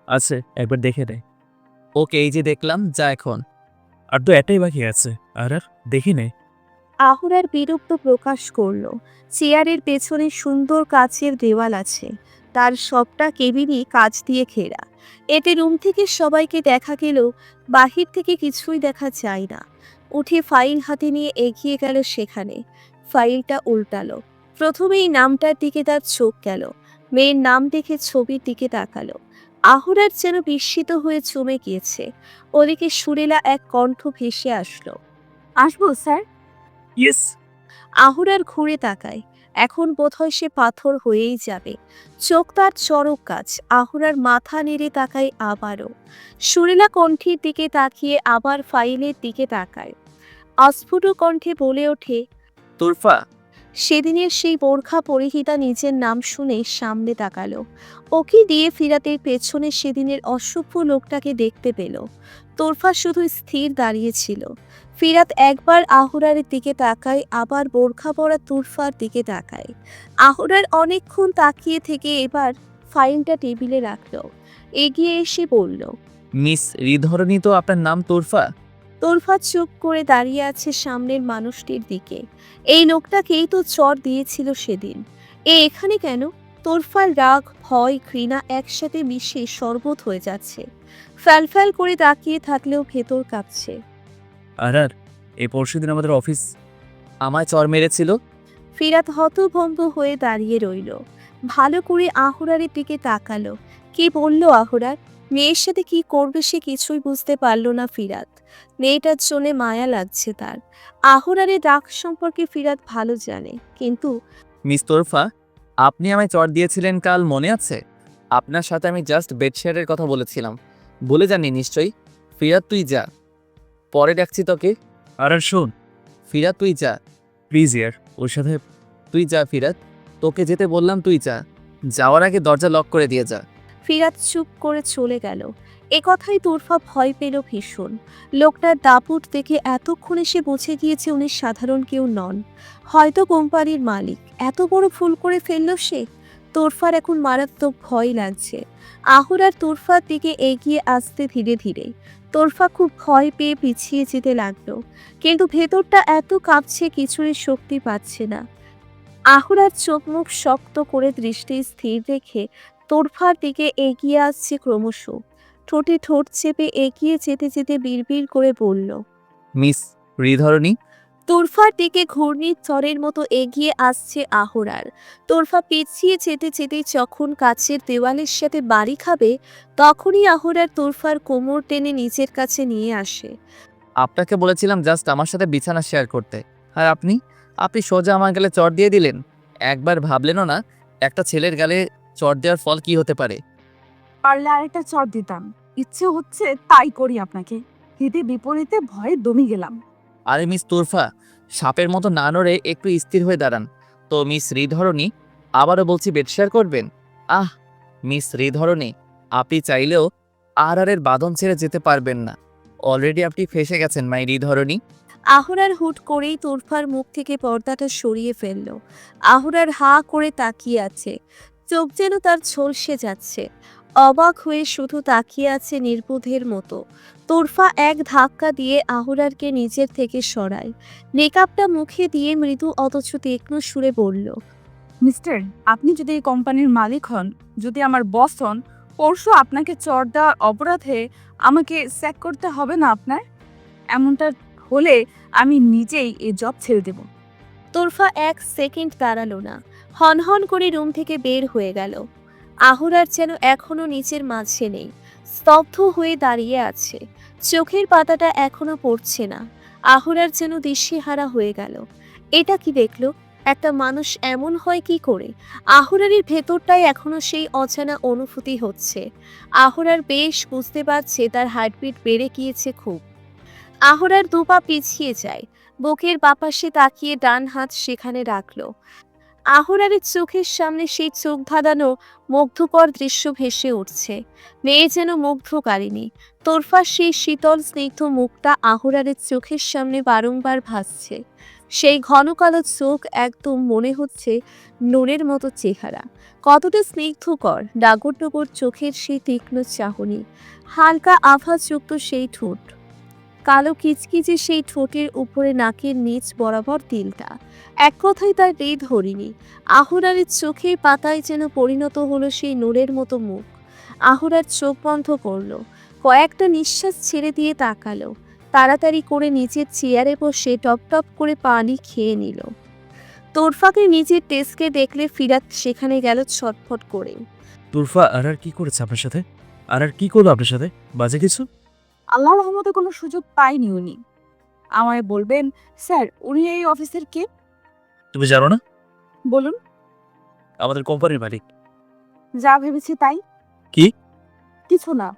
আছে, একবার দেখে নে। ওকে, এই যে দেখলাম, যা এখন। আর তো একটাই বাকি আছে, আর দেখি নে। আহুরার বিরক্ত প্রকাশ করল। চেয়ারের পেছনে সুন্দর কাচের দেওয়াল আছে। তার সবটা কেবিনই কাচ দিয়ে ঘেরা। এতে রুম থেকে সবাইকে দেখা গেলেও বাহির থেকে কিছুই দেখা যায় না। উঠে ফাইল হাতে নিয়ে এগিয়ে গেল সেখানে। ফাইলটা উল্টালো। প্রথমেই নামটার দিকে তার চোখ গেল। মেয়ের নাম দেখে ছবির দিকে তাকালো। আহুরার যেন বিস্মিত হয়ে চমে গিয়েছে। ওদিকে সুরেলা এক কণ্ঠ ভেসে আসলো, আসবো স্যার? ইয়েস। আহুরার ঘুরে তাকায়। এখন বোধহয় সে পাথর হয়েই যাবে। চোখ তার চরক গাছ। আহুরার মাথা নেড়ে তাকায় আবারও। সুরেলা কণ্ঠের দিকে তাকিয়ে আবার ফাইলের দিকে তাকায়। অস্ফুট কণ্ঠে বলে ওঠে, তুরফা। সেদিনের সেই বোরখা পরিহিতা নিজের নাম শুনে সামনে তাকালো। ওকে দিয়ে ফিরাতের পেছনে সেদিনের অসভ্য লোকটাকে দেখতে পেল। তোরফা শুধু স্থির দাঁড়িয়েছিল। ফিরাত একবার আহুরারের দিকে তাকায়, আবার বোরখা পরা তুরফার দিকে তাকায়। আহুরার অনেকক্ষণ তাকিয়ে থেকে এবার ফাইলটা টেবিলে রাখলো। এগিয়ে এসে বলল, মিস হৃধরণী তো আপনার নাম তুরফা? তোরফা চুপ করে দাঁড়িয়ে আছে সামনের মানুষটির দিকে। এই লোকটাকেই তো চর দিয়েছিল সেদিন। এখানে কেন? তোরফার রাগ, ভয়, ঘৃণা একসাথে মিশে শরবত হয়ে যাচ্ছে। ফ্যালফ্যাল করে তাকিয়ে থাকলেও ভেতর কাঁপছে। আর এই পরশুদিন আমাদের অফিস। আমায় চর মেরেছিল। ফিরাত হতভম্ব হয়ে দাঁড়িয়ে রইল। ভালো করে আহুরারের দিকে তাকালো। কি বলল আহুরার? মেয়ের সাথে কি করবে সে কিছুই বুঝতে পারল না ফিরাত। মেয়েটার জন্য মায়া লাগছে তার। আহুরারের রাগ সম্পর্কে ফিরাত ভালো জানে, কিন্তু মিস তোরফা, আপনি আমায় চর দিয়েছিলেন কাল, মনে আছে? আপনার সাথে আমি জাস্ট বেডশেয়ারের কথা বলেছিলাম। বলে জানি নিশ্চয়ই। ফিরাত তুই যা, পরে ডাকছি তোকে। আর শোন, ফিরাত তুই যা। প্লিজ ইয়ার, ওর সাথে। তুই যা ফিরাত, তোকে যেতে বললাম, তুই যা। যাওয়ার আগে দরজা লক করে দিয়ে যা। ফিরাত চুপ করে চলে গেল। এ কথাই তোরফা ভয় পেল ভীষণ। লোকটার দাপুট দেখে এতক্ষণে সে বুঝে গিয়েছে উনি সাধারণ কেউ নন, হয়তো কোম্পানির মালিক। এত বড় ভুল করে ফেলল সে। তোরফার এখন মারাত্মক ভয় লাগছে। আহুরার তোরফার দিকে এগিয়ে আসতে ধীরে ধীরে। তোরফা খুব ভয় পেয়ে পিছিয়ে যেতে লাগলো, কিন্তু ভেতরটা এত কাঁপছে কিছুই শক্তি পাচ্ছে না। আহুরার চোখ মুখ শক্ত করে দৃষ্টি স্থির রেখে তোরফার দিকে এগিয়ে আসছে ক্রমশ। ঠোঁটে ঠোঁট চেপে এগিয়ে যেতে যেতে বিড়বিড় করে বলল, মিস হৃধরণী। তোরফার দিকে ঘূর্ণির ঝড়ের মতো এগিয়ে আসছে আহুরার। তোরফা পিছিয়ে যেতে যেতে যখন কাছের দেওয়ালের সাথে বাড়ি খাবে, তখনই আহুরার তোরফার কোমর টেনে নিজের কাছে নিয়ে আসে। আপনাকে বলেছিলাম জাস্ট আমার সাথে বিছানা শেয়ার করতে, আর আপনি আপনি সোজা আমার গালে চর দিয়ে দিলেন। একবার ভাবলেনও না একটা ছেলের গালে চর দেওয়ার ফল কি হতে পারে? পারলে আরেকটা চট দিতাম। ইচ্ছে হচ্ছে তাই করি আপনাকে। হিতে বিপরীতে ভয়ে দমে গেলাম। আরে মিস তুরফা, সাপের মতো না নড়ে একটু স্থির হয়ে দাঁড়ান। তো মিস হৃধরণী, আবারও বলছি বেড শেয়ার করবেন? আহ মিস হৃধরণী, আপনি চাইলেও আর এর বাঁধন ছেড়ে যেতে পারবেন না। অলরেডি আপনি ফেসে গেছেন মাই হৃদহরণী। আহুরার হুট করেই তোরফার মুখ থেকে পর্দাটা সরিয়ে ফেলল। আহুরার হাঁ করে তাকিয়ে আছে, চোখ যেন তার ঝলসে যাচ্ছে। অবাক হয়ে শুধু তাকিয়ে আছে নির্বোধের মতো। তোরফা এক ধাক্কা দিয়ে আহুরারকে নিজের থেকে সরায়, মেকআপটা মুখে দিয়ে মৃদু অথচ তীক্ষ্ণ সুরে বলল, মিস্টার, আপনি যদি এই কোম্পানির মালিক হন, যদি আমার বস হন, পরশু আপনাকে চড় দেওয়ার অপরাধে আমাকে স্যাক করতে হবে না আপনার? এমনটা হলে আমি নিজেই এই জব ছেড়ে দেব। তোরফা এক সেকেন্ড দাঁড়ালো না, হনহন করে রুম থেকে বের হয়ে গেল। আহুরার যেন এখনো নিচের মাঝে নেই, স্তব্ধ হয়ে দাঁড়িয়ে আছে, চোখের পাতাটা এখনো পড়ছে না। আহুরার যেন দিশেহারা হয়ে গেল। এটা কি দেখলো? একটা মানুষ এমন হয় কি করে? আহুরারের ভেতরটায় এখনো সেই অজানা অনুভূতি হচ্ছে। আহুরার বেশ বুঝতে পারছে তার হার্টবিট বেড়ে গিয়েছে খুব। আহুরার দুপা পিছিয়ে যায়, বুকের বাপাশে তাকিয়ে ডান হাত সেখানে রাখলো। আহুরারের চোখের সামনে সেই চোখ ধাঁধানো মুগ্ধকর দৃশ্য ভেসে উঠছে। মেয়ে যেন মুগ্ধকারিণী। তোরফার সেই শীতল স্নিগ্ধ মুখটা আহুরারের চোখের সামনে বারংবার ভাসছে। সেই ঘন কালো চোখ, একদম মনে হচ্ছে নূরের মতো চেহারা। কতটা স্নিগ্ধকর, ডাগর ডগর চোখের সেই তীক্ষ্ণ চাহনি, হালকা আভাযুক্ত সেই ঠোঁট, কালো কিচকিচে সেই ঠোঁটের উপরে নাকের নিচ বরাবর তিলটা। এক কথায় তার হরিণী। আহুরারের চোখের পাতায় যেন পরিণত হলো সেই নূরের মতো মুখ। আহুরার চোখ বন্ধ করলো, কয়েকটা নিঃশ্বাস ছেড়ে দিয়ে তাকালো, তাড়াতাড়ি করে নিচের চেয়ারে বসে টপ টপ করে পানি খেয়ে নিল। তোরফাকে নিজের টেস্কে দেখলে ফিরাত সেখানে গেল ছটফট করে। তুরফা আর কি করেছে আপনার সাথে? আর কি করলো আপনার সাথে? বাজে কিছু? আল্লাহর রহমতে কোনো সুযোগ পায়নি উনি। আমায় বলবেন, স্যার উনি এই অফিসের কে? তুমি জানো না? বলুন। আমাদের কোম্পানির মালিক। যা ভেবেছি তাই। কি? কিছু না।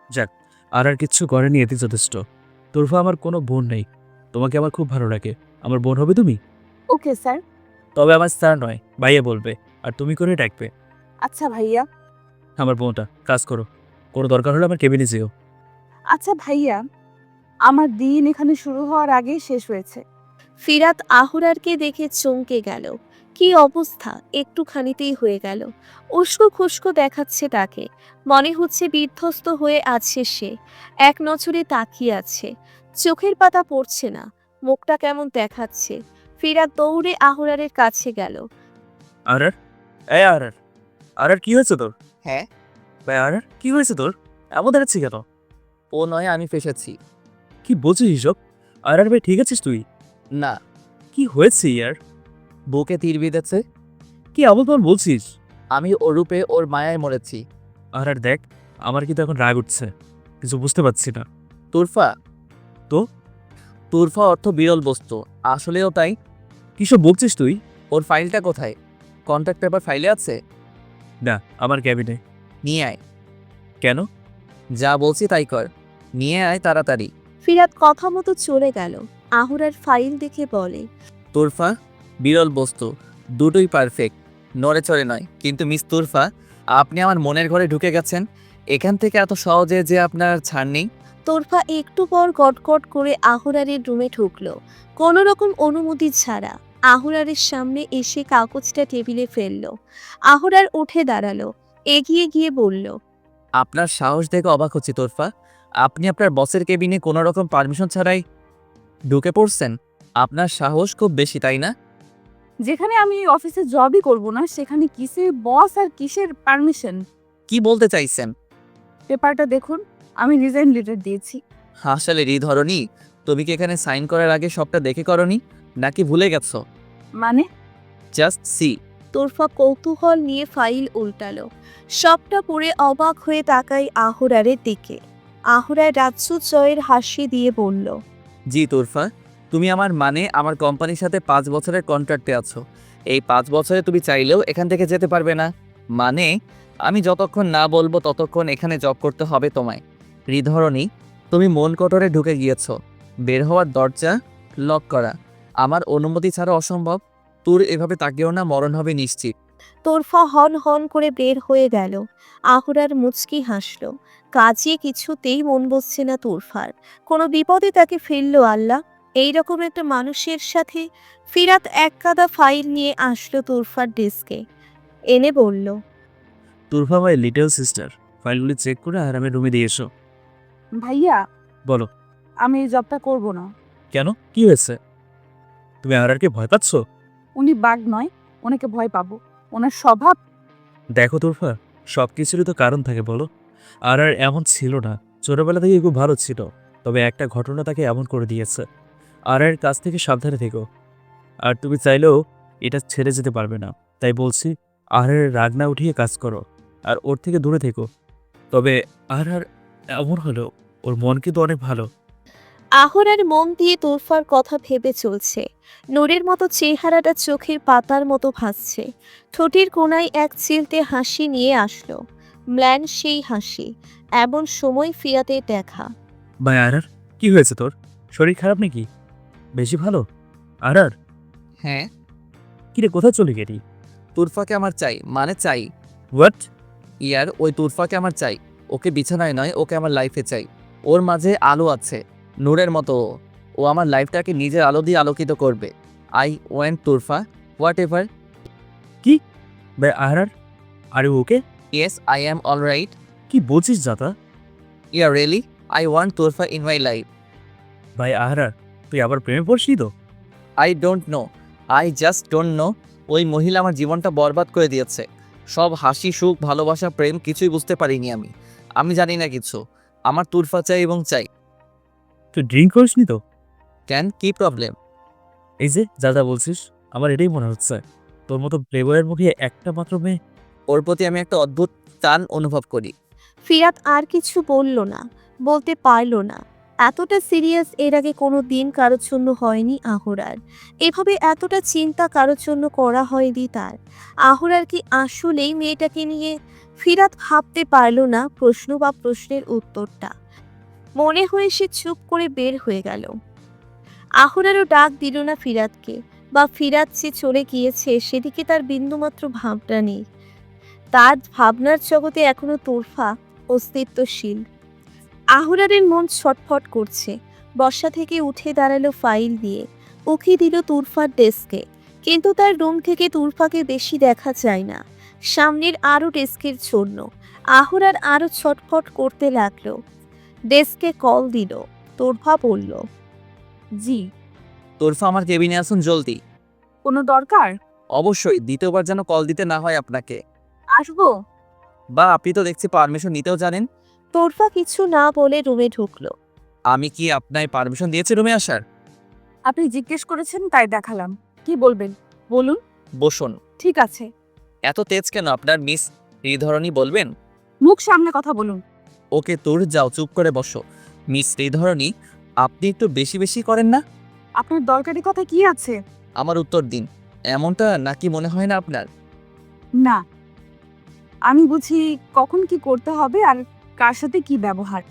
যাক, আর কিচ্ছু করেনি, এতে যথেষ্ট। তুরফা আমার কোনো বোন নেই। তোমাকে আমার খুব ভালো লাগে। আমার বোন হবে তুমি? Okay sir. তবে আমার স্যার নয়, ভাইয়া বলবে। আর তুমি করে ডাকবে। আচ্ছা ভাইয়া। আমার বোনটা কাজ করো। কোনো দরকার হলে আমার কেবিনে যেও। আচ্ছা ভাইয়া, আমার দিন এখানে শুরু হওয়ার আগেই শেষ হয়েছে। ফিরাত আহুরারকে দেখে চমকে গেল। কি অবস্থা, একটুখানিতেই হয়ে গেল। উস্কো খুস্কো দেখাচ্ছে তাকে, মনে হচ্ছে বিধ্বস্ত হয়ে আছে সে। এক নজরে তাকিয়ে আছে, চোখের পাতা পড়ছে না, মুখটা কেমন দেখাচ্ছে। ফিরাত দৌড়ে আহুরারের কাছে গেল। আর এই আর কি হয়েছে তোর? হ্যাঁ, ভাই আর কি হয়েছে তোর? এমন দেখাচ্ছি কেন? ও নয়, আমি ফেসেছি। কি বলছিস এসব? আর ভাই ঠিক আছিস তুই? না, কি হয়েছে ইয়ার? বুকে তীর বিঁধেছে। কি আবল তাবল বলছিস? আমি ওর রূপে ওর মায়ায় মরেছি। আর দেখ, আমার কিন্তু এখন রাগ উঠছে, কিছু বুঝতে পারছি না। তুরফা? তো? তুরফা অর্থ বিরল বস্তু, আসলেও তাই। কিসব বলছিস তুই? ওর ফাইলটা কোথায়? কন্ট্যাক্ট পেপার ফাইলে আছে? না, আমার ক্যাবিনে। নিয়ে আয়। কেন? যা বলছি তাই কর, নিয়ে আয় তাড়াতাড়ি। ফিরাত কথা মতো চলে গেল। আহুরার ফাইল দেখে বলে, তুরফা বিরল বস্তু, দুটোই পারফেক্ট, নড়ে চড়ে নয়। কিন্তু মিস তুরফা, আপনি আমার মনের ঘরে ঢুকে গেছেন। এখান থেকে এত সহজে যে আপনার ছাড় নেই। তোরফা একটু পর গটগট করে আহুরারের রুমে ঢুকলো, কোনো রকম অনুমতি ছাড়া। আহুরারের সামনে এসে কাগজটা টেবিলে ফেললো। আহুরার উঠে দাঁড়ালো, এগিয়ে গিয়ে বলল, আপনার সাহস দেখে অবাক হচ্ছি তোরফা। আপনি আপনার বসের কেবিনে কোনো রকম পারমিশন ছাড়াই ঢুকে পড়ছেন। আপনার সাহস খুব বেশি, তাই না? যেখানে আমি এই অফিসে জবই করব না, সেখানে কিসের বস আর কিসের পারমিশন? কি বলতে চাইছেন? পেপারটা দেখুন, আমি রিজাইন লেটার দিয়েছি। আসলে হৃদহরণী, তুমি কি এখানে সাইন করার আগে সবটা দেখে করনি, নাকি ভুলে গেছো? মানে? Just see. তোরফা কৌতূহল নিয়ে ফাইল উল্টালো, সবটা পড়ে অবাক হয়ে তাকাই আহুরারের দিকে। আহুরার রাজ্য জয়ের হাসি দিয়ে বলল, জি তোরফা, তুমি আমার কোম্পানির সাথে 5 বছরের কন্ট্রাক্টে আছো। এই 5 বছরে তুমি চাইলেও এখান থেকে যেতে পারবে না। মানে, আমি যতক্ষণ না বলবো ততক্ষণ এখানে জব করতে হবে তোমায়। হৃদহরণী, তুমি মন কটরে ঢুকে গিয়েছো। বের হওয়ার দরজা লক করা আমার অনুমতি ছাড়া অসম্ভব। তোর এভাবে তাকিয়েও না, মরণ হবে নিশ্চিত। তোরফা হন হন করে বের হয়ে গেল। আহুরার মুচকি হাসল। কাজে কিছুতেই মন বসছে না তোরফার। কোনো বিপদে তাকে ফেললো আল্লাহ। এইরকম একটা মানুষের সাথে। ফিরাত এক কাদা ফাইল নিয়ে আসলো তোরফার ডেস্কে, এনে বলল, তুরফা মাই লিটল সিস্টার, ফাইলগুলি চেক করে আরামের রুমে দিয়ে এসো। ভাইয়া, বলো। আমি এই জবটা করব না। কেন, কি হয়েছে? তুমি আরারকে ভয় পাচ্ছ? উনি বাঘ নয়, ওনাকে ভয় পাবো। ওনার স্বভাব। দেখো তুরফা, সব কিছুরই তো কারণ থাকে বলো। আর এমন ছিল না, ছোটবেলা থেকে খুব ভালো ছিল। তবে একটা ঘটনা তাকে এমন করে দিয়েছে। আর কাছ থেকে সাবধানে থেকো। আর তুমি চাইলেও এটা ছেড়ে যেতে পারবে না। তাই বলছি, আহারের রাগ না উঠিয়ে কাজ করো, আর ওর থেকে দূরে থেকো। তবে আর এমন হলো, ওর মন কিন্তু অনেক ভালো। আহরার মন দিয়ে তোরফার কথা ভেবে চলছে। নূরের মতো চেহারাটা চোখের পাতার মতো ভাসছে। ঠোঁটের কোণায় এক চিলতে হাসি নিয়ে আসলো, ম্লান সেই হাসি। এমন সময় ফিরাতের দেখা। ভাই আরার, কি হয়েছে তোর? শরীর খারাপ নাকি? বেশি ভালো? আর হ্যাঁ, কিরে, কোথায় চলে গেলি? তুরফাকে আমার চাই, মানে চাই। হোয়াট? ইয়ার, ওই তুরফাকে আমার চাই। ওকে বিছানায় নয়, ওকে আমার লাইফে চাই। ওর মাঝে আলো আছে, নূরের মতো ও। ও আমার লাইফটাকে নিজের আলো দিয়ে আলোকিত করবে। I want Turfa, whatever. ভাই আরার, আরে okay? Yes, I am all right. কি বলছিস জাতা? ইয়ার really, I want Turfa in my life. ভাই আহারার, তুই আবার প্রেমে পড়ছিস তো? I don't know, I just don't know. ওই মহিলা আমার জীবনটা বরবাদ করে দিয়েছে। সব হাসি, সুখ, ভালোবাসা, প্রেম কিছুই বুঝতে পারিনি আমি। আমি জানি না কিছু। আমার তুরফা চাই এবং চাই। তুই ড্রিঙ্ক করিসনি তো? কেন, কি প্রবলেম? এই যে যা যা বলছিস, আমার এটাই মনে হচ্ছে তোর মতো প্লেবয়ের মুখে একটা মাত্র মেয়ে। ওর প্রতি আমি একটা অদ্ভুত টান অনুভব করি। ফিরাত আর কিছু বলল না, বলতে পারল না। এতটা সিরিয়াস এর আগে কোনো দিন কারোর জন্য হয়নি আহরার। এভাবে এতটা চিন্তা কারোর জন্য করা হয়নি তার। আহরার কি আসলেই মেয়েটাকে নিয়ে? ফিরাত ভাবতে পারল না প্রশ্ন বা প্রশ্নের উত্তরটা। মনে হয়ে সে চুপ করে বের হয়ে গেল। আহরারও ডাক দিল না ফিরাতকে, বা ফিরাত যে চলে গিয়েছে সেদিকে তার বিন্দুমাত্র ভাবনা নেই। তার ভাবনার জগতে এখনো তোরফা অস্তিত্বশীল। আহরারের মন ছটফট করছে। বর্ষা থেকে উঠে দাঁড়ালো ফাইল দিয়ে, উকি দিল তুরফার ডেস্কে। কিন্তু তার রুম থেকে তুরফাকে বেশি দেখা যায় না। সামনের আরো ডেস্কের জন্য আহরার আরো ছটফট করতে লাগলো। ডেস্কে কল দিল। তোরফা বলল, জি। তোরফা আমার কেবিনে আসুন জলদি। কোনো দরকার? অবশ্যই, দ্বিতীয়বার যেন কল দিতে না হয় আপনাকে। আসবো। বা আপনি তো দেখছি পারমিশন নিতেও জানেন। তোরফা কিছু না বলে রুমে ঢুকলো। আমি কি আপনার পারমিশন দিয়েছি রুমে আসার? আপনি জিজ্ঞেস করেছেন তাই দেখালাম। কি বলবেন বলুন। বসুন। ঠিক আছে। এত তেজ কেন আপনার, মিস শ্রীধরনী বলবেন? মুখ সামনে কথা বলুন। ওকে তোর যাও, চুপ করে বসো। মিস শ্রীধরনী, আপনি একটু বেশি বেশি করেন না? আপনার দরকারি কথা কি আছে? আমার উত্তর দিন। এমনটা নাকি মনে হয় না আপনার? না, আমি বুঝি কখন কি করতে হবে আর কার সাথে কি ব্যবহার।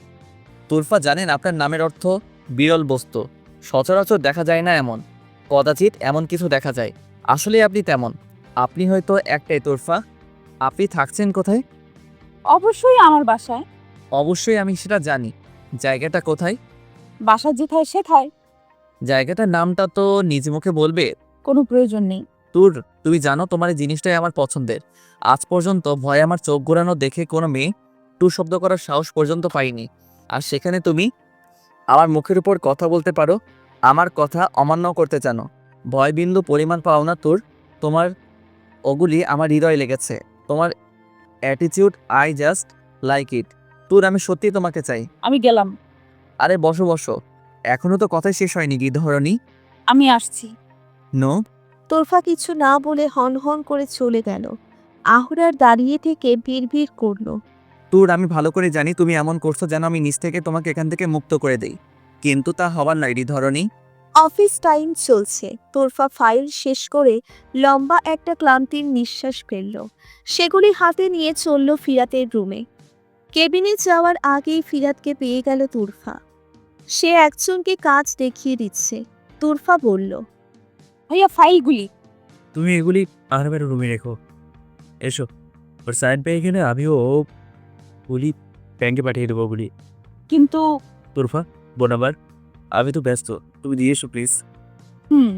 তুরফা জানেন আপনার নামের অর্থ? বিরল বস্তু। সচরাচর দেখা যায় না এমন। কদাচিৎ এমন কিছু দেখা যায়। আসলে আপনি তেমন। আপনি হয়তো একটাই তুরফা। আপনি থাকছেন কোথায়? অবশ্যই আমার বাসায়। অবশ্যই আমি সেটা জানি। জায়গাটা কোথায়? বাসা যেথায় সেথায়। জায়গাটার নামটা তো নিজ মুখে বলবে। কোনো প্রয়োজন নেই। তুমি জানো তোমার এই জিনিসটাই আমার পছন্দের। আজ পর্যন্ত ভয়ে আমার চোখ ঘোরানো দেখে কোনো মেয়ে টু শব্দ করার সাহস পর্যন্ত পাইনি। আর সেখানে তুমি আমার মুখের উপর কথা বলতে পারো, আমার কথা অমান্য করতে জানো। ভয়বিন্দু পরিমাণ পাও না তোমার ওগুলি আমার হৃদয় লেগেছে। তোমার attitude, I just like it. আমি সত্যি তোমাকে চাই। আমি গেলাম। আরে বসো বসো, এখনো তো কথাই শেষ হয়নি গিধরণী। আমি আসছি। নো। তোরফা কিছু না বলে হন হন করে চলে গেল। আহরার দাঁড়িয়ে থেকে বিড়বিড় করলো, আমি ভালো করে জানি তুমি এমন করছো যেন আমি নিজ থেকে তোমাকে এখান থেকে মুক্ত করে দেই। কিন্তু তা হবার নাই হৃধরণী। অফিস টাইম চলছে। তোরফা ফাইল শেষ করে লম্বা একটা ক্লান্তির নিঃশ্বাস ফেলল। সেগুলি হাতে নিয়ে চলল ফিরাতের রুমে। কেবিনে যাওয়ার আগেই ফিরাতকে পেয়ে গেল তুরফা। সে একজনকে কাজ দেখিয়ে দিচ্ছে। তুরফা বলল, ভাইয়া ফাইলগুলি। তুমি এগুলি আরামের রুমে রেখো। এসো, ওর সাইন পেয়ে গেলে আমিও বলি ব্যাংকে পাঠিয়ে দেবো বলি। কিন্তু তোরফা, বোন আমার, আমি তো ব্যস্ত, তুমি দিয়ে এসো প্লিজ। হুম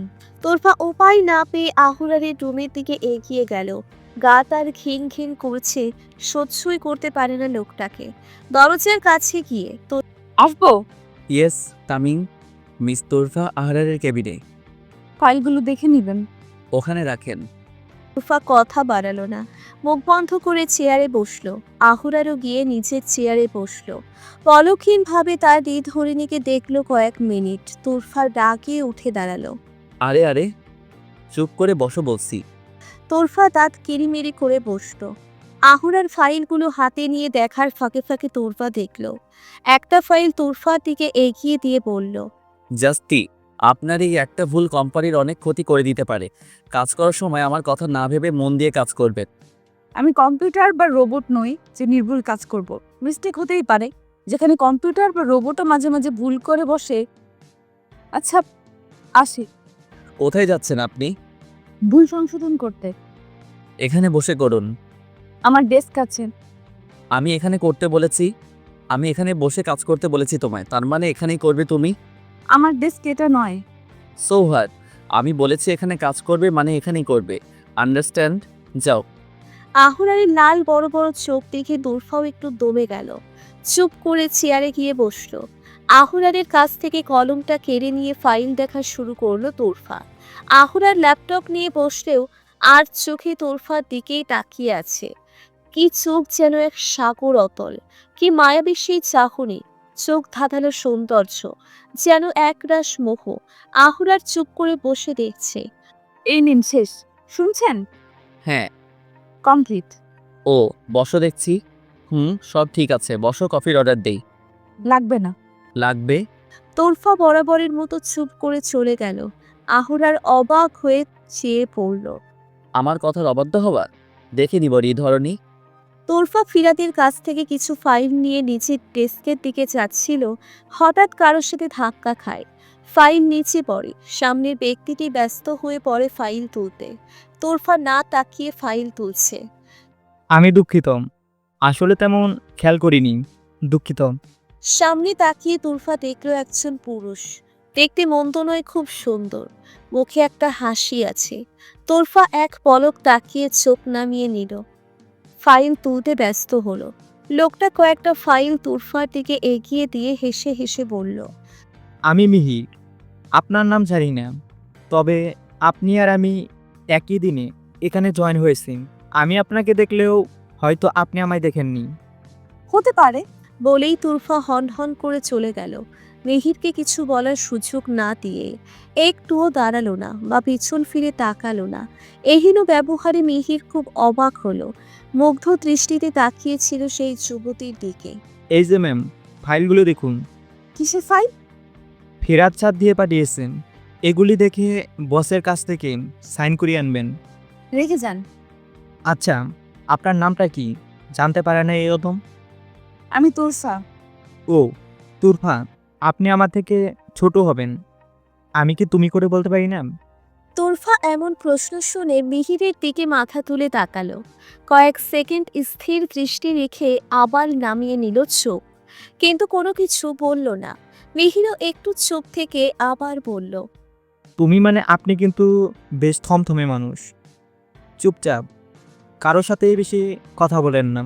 তোরফা উপায় না পেয়ে আহুরারের রুমের দিকে এগিয়ে গেল। গা তার ঘিন ঘিন করছে, সহ্যই করতে পারে না লোকটাকে। দরজার কাছে গিয়ে আসবো? Yes, coming. মিস তোরফা আহরারের কেবিনে। ফাইলগুলো দেখে নিবেন। ওখানে রাখেন। তোরফা কথা বাড়ালো না, মুখ বন্ধ করে চেয়ারে বসলো। আহুরারও গিয়ে নিচের চেয়ারে বসলো। পলকহীনভাবে তার হরিণীকে দেখলো কয়েক মিনিট। তোরফা ডাকে উঠে দাঁড়ালো। আরে আরে, চুপ করে বসো বলছি। তোরফা দাঁত কিরিমিরি করে বসলো। আহুরার ফাইলগুলো হাতে নিয়ে দেখার ফাঁকে ফাঁকে তোরফা দেখলো একটা ফাইল তোরফার দিকে এগিয়ে দিয়ে বলল, জাস্টি, আপনার এই একটা ভুল কোম্পানির অনেক ক্ষতি করে দিতে পারে। কাজ করার সময় আমার কথা না ভেবে মন দিয়ে কাজ করবেন। আমি কম্পিউটার বা রোবট নই যে নির্ভুল কাজ করব। মিস্টেক হতেই পারে, যেখানে কম্পিউটার বা রোবটও মাঝে মাঝে ভুল করে বসে। আচ্ছা, আসি। কোথায় যাচ্ছেন আপনি? ভুল সংশোধন করতে। এখানে বসে করুন। আমার ডেস্ক আছে। আমি এখানে করতে বলেছি, আমি এখানে বসে কাজ করতে বলেছি তোমায়, তার মানে এখানেই করবে তুমি? আমার ডেস্ক এটা নয়। সো হোয়াট, আমি বলেছি এখানে কাজ করবে মানে এখানেই করবে। আন্ডারস্ট্যান্ড? যাও। আহুরারের লাল বড় বড় চোখ দেখে তোরফাও একটু দমে গেল। চুপ করে চেয়ারে গিয়ে বসলো। আহুরারের কাছ থেকে কলমটা কেড়ে নিয়ে ফাইল দেখা শুরু করলো তোরফা। আহুরার ল্যাপটপ নিয়ে বসলেও আর চোখে তোরফার দিকেই তাকিয়ে আছে। কি চোখ যেন এক সাগর অতল, কি মায়াবী সেই চাহনি, চোখ ধাঁধানো সৌন্দর্য, যেন একরাশ মোহ। আহুরার চুপ করে বসে দেখছে। এই নিন, শেষ। শুনছেন? হ্যাঁ। কমপ্লিট। ও, বসো দেখছি। সব ঠিক আছে, বসো, কফির অর্ডার দেই। লাগবে না। লাগবে? তোরফা বরাবরের মতো চুপ করে চলে গেল। আহুরার অবাক হয়ে চেয়ে পড়ল। আমার কথার অবাধ্য হবা? দেখে নিব হৃদহরণী। তোরফা ফিরাদের কাছ থেকে কিছু ফাইল নিয়ে নিচের ডেস্কের দিকে যাচ্ছিল, হঠাৎ কারোর সাথে ধাক্কা খায়। ফাইল নিচে পড়ে। সামনের ব্যক্তিটি ব্যস্ত হয়ে পড়ে ফাইল তুলতে। তোরফা না তাকিয়ে ফাইল তুলছে। আমি দুঃখিত, আসলে তেমন খেয়াল করিনি, দুঃখিত। সামনে তাকিয়ে তোরফা দেখল একজন পুরুষ। দেখতে মন্দ নয়, খুব সুন্দর। মুখে একটা হাসি আছে। তোরফা এক পলক তাকিয়ে চোখ নামিয়ে নিল। ফাইল তুলতে ব্যস্ত হলো। লোকটা কয়েকটা ফাইল তোরফার দিকে এগিয়ে দিয়ে হেসে হেসে বলল, আমি মিহির, আপনার নাম জানি না, তবে আপনি আর আমি একই দিনে এখানে জয়েন হয়েছি। আমি আপনাকে দেখলেও হয়তো আপনি আমায় দেখেননি। হতে পারে। বলেই তোরফা হন হন করে চলে গেল। মিহিরকে কিছু বলার সুযোগ না দিয়ে একটুও দাঁড়ালো না বা পিছন ফিরে তাকালো না। এহেন ব্যবহারে মিহির খুব অবাক হলো। মুগ্ধ দৃষ্টিতে তাকিয়েছিল সেই যুবতীর দিকে। এই যে ম্যাম, ফাইলগুলো দেখুন, কিসের ফাইল? ফেরাত চাঁদ দিয়ে পাঠিয়েছেন। এগুলি দেখে বসের কাছ থেকে সাইন করিয়ে আনবেন। রেখে যান। আচ্ছা, আপনার নামটা কি জানতে পারে না এরকম? আমি তোরফা। ও, তুরফা, আপনি আমার থেকে ছোট হবেন, আমি কি তুমি করে বলতে পারি না? তোরফা এমন প্রশ্ন শুনে মিহিরের দিকে মাথা তুলে তাকালো। কয়েক সেকেন্ড স্থির দৃষ্টি রেখে আবার নামিয়ে নিল চোখ, কিন্তু কোনো কিছু বলল না। মিহিরও একটু চুপ থেকে আবার বলল, তুমি মানে আপনি কিন্তু বেশ থমথমে মানুষ, চুপচাপ, কারোর সাথে বেশি কথা বলেন না,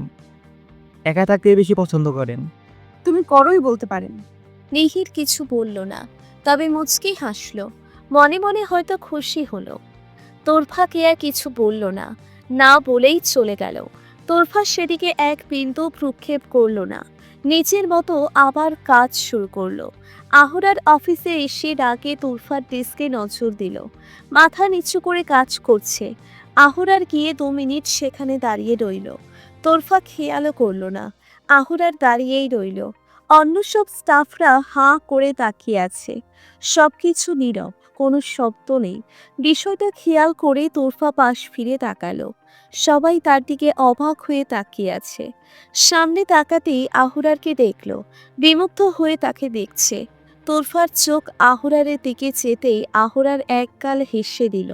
একা থাকতে বেশি পছন্দ করেন। তুমি করোই বলতে পারেন। মিহির কিছু বলল না, তবে মুচকি হাসল। মনে মনে হয়তো খুশি হলো। তোরফাকে আর কিছু বলল না, না বলেই চলে গেল। তোরফা সেদিকে এক বিন্দু ভ্রুক্ষেপ করল না, নিজের মতো আবার কাজ শুরু করলো। আহুরার অফিসে এসে ডাকে তোরফার ডেস্কে নজর দিল। মাথা নিচু করে কাজ করছে। আহুরার গিয়ে 2 মিনিট সেখানে দাঁড়িয়ে রইল। তোরফা খেয়ালও করল না, আহুরার দাঁড়িয়েই রইল। অন্য সব স্টাফরা হাঁ করে তাকিয়ে আছে। সবকিছু নীরব, কোনো শব্দ নেই। বিষয়টা খেয়াল করে তোরফা পাশ ফিরে তাকালো। সবাই তার দিকে অবাক হয়ে তাকিয়ে আছে। সামনে তাকাতেই আহুরারকে দেখল, বিমুগ্ধ হয়ে তাকে দেখছে। তোরফার চোখ আহুরারের দিকে যেতেই আহুরার একগাল হেসে দিল।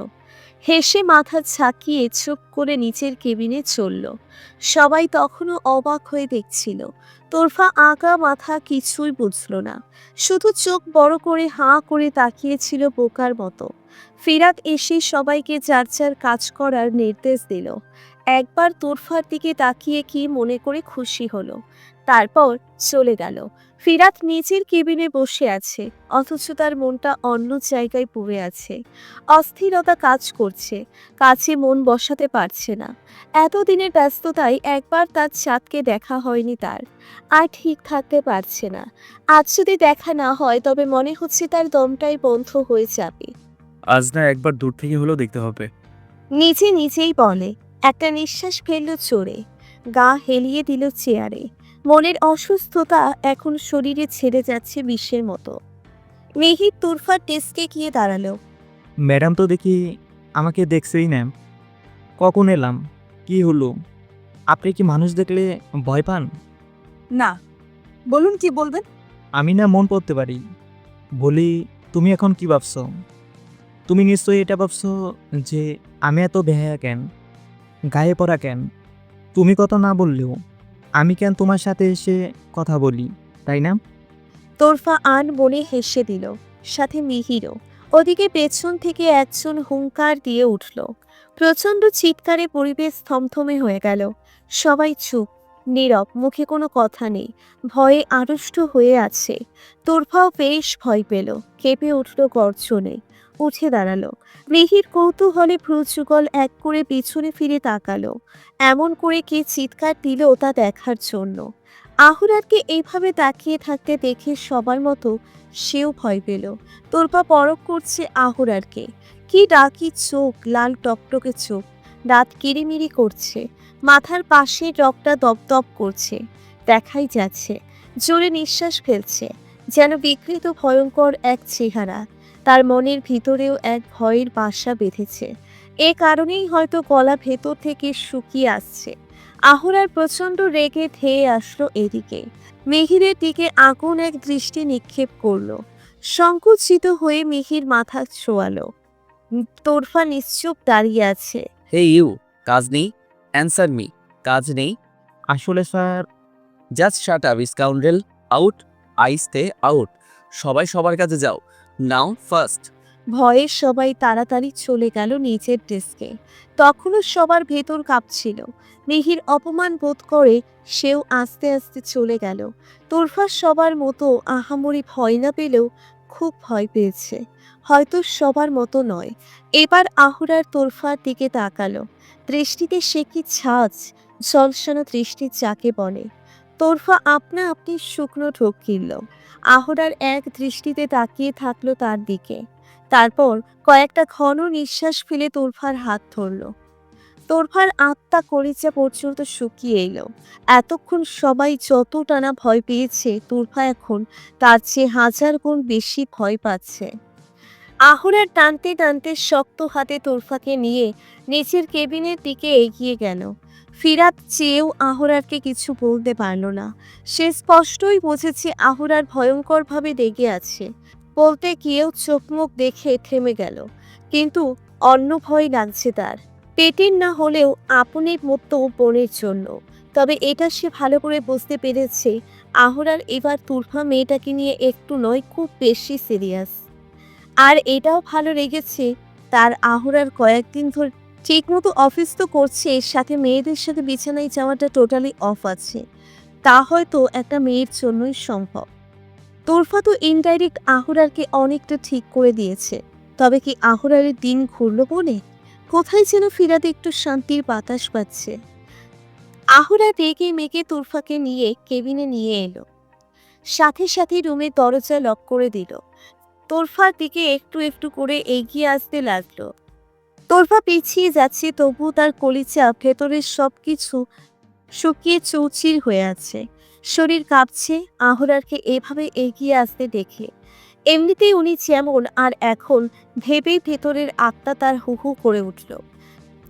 হেসে মাথা ঝাঁকিয়ে চুপ করে নিচের কেবিনে চলল। সবাই তখনও অবাক হয়ে দেখছিল। তোরফা আগা মাথা কিছুই বুঝল না, শুধু চোখ বড় করে হাঁ করে তাকিয়েছিল বোকার মতো। ফিরাত এসে সবাইকে যার যার কাজ করার নির্দেশ দিল। একবার তোরফার দিকে তাকিয়ে কি মনে করে খুশি হলো, তারপর চলে গেল। ফিরাত নিজের কেবিনে বসে আছে, অথচ তার মনটা অন্য জায়গায় পড়ে আছে। অস্থিরতা কাজ করছে, কাছে মন বসাতে পারছে না। এতদিনের ব্যস্ততায় একবার তার চাঁদকে দেখা হয়নি তার, আর ঠিক থাকতে পারছে না। আজ যদি দেখা না হয় তবে মনে হচ্ছে তার দমটাই বন্ধ হয়ে যাবে। আজ না একবার দূর থেকে হলেও দেখতে হবে। নিজে নিজেই বলে, একটা নিঃশ্বাস ফেলল চড়ে, গা হেলিয়ে দিল চেয়ারে। মনের অসুস্থতা এখন শরীরে ছেড়ে যাচ্ছে বিষের মতো। মিহির তুরফার ডেস্কে গিয়ে দাঁড়ালো। ম্যাডাম তো দেখি আমাকে দেখছেই না। কখন এলাম? কি হলো? আপনি কি মানুষ দেখলে ভয় পান? না, বলুন কি বলবেন। আমি না মন পড়তে পারি। বলি, তুমি এখন কি ভাবছো? তুমি নিশ্চয়ই এটা ভাবছো যে আমি এত বেহায়া কেন, গায়ে পড়া কেন। তুমি কথা না বললেও আমি কেন তোমার সাথে এসে কথা বলি, তাই না? তোরফা আন বনে হেসে দিল, সাথে মিহিরও। ওদিকে পেছন থেকে একজন হুংকার দিয়ে উঠল। প্রচণ্ড চিৎকারে পরিবেশ থমথমে হয়ে গেল। সবাই চুপ, নীরব, মুখে কোনো কথা নেই, ভয়ে আড়ষ্ট হয়ে আছে। তোরফাও বেশ ভয় পেল, কেঁপে উঠল গর্জনে। উঠে দাঁড়ালো। মিহির কৌতূহলে ভ্রুযুগল এক করে পিছনে ফিরে তাকালো। এমন করে কে চিৎকার দিল তা দেখার জন্য। আহুরারকে এইভাবে তাকিয়ে থাকতে দেখে সবার মতো সেও ভয় পেল। তোরপা পরখ করছে আহুরারকে। কি ডাকি চোখ, লাল টকটকে চোখ, দাঁত কিরিমিরি করছে, মাথার পাশে রক্তটা দপদপ করছে, দেখাই যাচ্ছে। জোরে নিঃশ্বাস ফেলছে, যেন বিকৃত ভয়ঙ্কর এক চেহারা। তার মনের ভিতরেও এক ভয়ের বাসা বেঁধেছে। এ কারণেই হয়তো গলা ভেতর থেকে শুকিয়ে আসছে। আহুরার প্রচণ্ড রেগে ধেয়ে আসলো এদিকে। মিহিরের দিকে আগুন এক দৃষ্টি নিক্ষেপ করলো। সংকুচিত হয়ে মিহির মাথা ছোয়ালো। তোরফা নিশ্চুপ দাঁড়িয়ে আছে। হে ইউ, কাজ নেই? অ্যান্সার মি, কাজ নেই? আসলে sir, just shut up scoundrel. Out, I stay out. সবাই সবার কাছে যাও নাও ফার্স্ট। ভয়ে সবাই তাড়াতাড়ি চলে গেল নিচের ডেস্কে। তখনও সবার ভেতর কাঁপছিল। মিহির অপমান বোধ করে সেও আস্তে আস্তে চলে গেল। তোরফা সবার মতো আহামরি ভয় না পেলেও খুব ভয় পেয়েছে, হয়তো সবার মতো নয়। এবার আহুরার তোরফার দিকে তাকালো। দৃষ্টিতে সে কি ছাঁচ, ঝলসানো দৃষ্টি যাকে বলে। তোরফা আপনা আপনি শুকনো ঢোক গিলল। আহুরার এক দৃষ্টিতে তাকিয়ে থাকলো তার দিকে। তারপর কয়েকটা ঘন নিঃশ্বাস ফেলে তোরফার হাত ধরল। তোরফার আত্মা কলিজা পর্যন্ত শুকিয়ে এলো। এতক্ষণ সবাই যত টানা ভয় পেয়েছে, তোরফা এখন তার চেয়ে 1000 গুণ বেশি ভয় পাচ্ছে। আহুরার টানতে টানতে শক্ত হাতে তোরফাকে নিয়ে নিচের কেবিনের দিকে এগিয়ে গেল। ফিরাত চেয়েও আহুরারকে কিছু বলতে পারল না। সে স্পষ্টই বুঝেছে আহুরার ভয়ঙ্করভাবে রেগে আছে। বলতে গিয়েও চোখ মুখ দেখে থেমে গেল। কিন্তু অন্য ভয় লাগছে তার, পেটের না হলেও আপনের মতো বোনের জন্য। তবে এটা সে ভালো করে বুঝতে পেরেছে, আহুরার এবার তুরফা মেয়েটাকে নিয়ে একটু নয় খুব বেশি সিরিয়াস। আর এটাও ভালো লেগেছে তার, আহুরার কয়েকদিন ধরে ঠিকমতো অফিস তো করছে, সাথে মেয়েদের সাথে বিছানায় যাওয়াটা টোটালি অফ আছে। তা হয়তো একটা মেয়ের জন্যই সম্ভব। তোরফা তো ইনডাইরেক্ট আহুরারকে অনেকটা ঠিক করে দিয়েছে। তবে কি আহুরারের দিন ঘুরল বলে? কোথায় যেন ফিরাতে একটু শান্তির বাতাস পাচ্ছে। আহুরা রেগে মেগে তোরফাকে নিয়ে কেবিনে নিয়ে এলো। সাথে সাথে রুমের দরজা লক করে দিল। তোরফার দিকে একটু একটু করে এগিয়ে আসতে লাগলো। তোরফা পিছিয়ে যাচ্ছে, তবু তার কলিজা ভেতরের সবকিছু শুকিয়ে চৌচির হয়ে আছে। শরীর কাঁপছে আহুরারকে এভাবে এগিয়ে আসতে দেখে। এমনিতেই উনি যেমন, আর এখন ভেবেই ভেতরের আত্মা তার হু হু করে উঠল।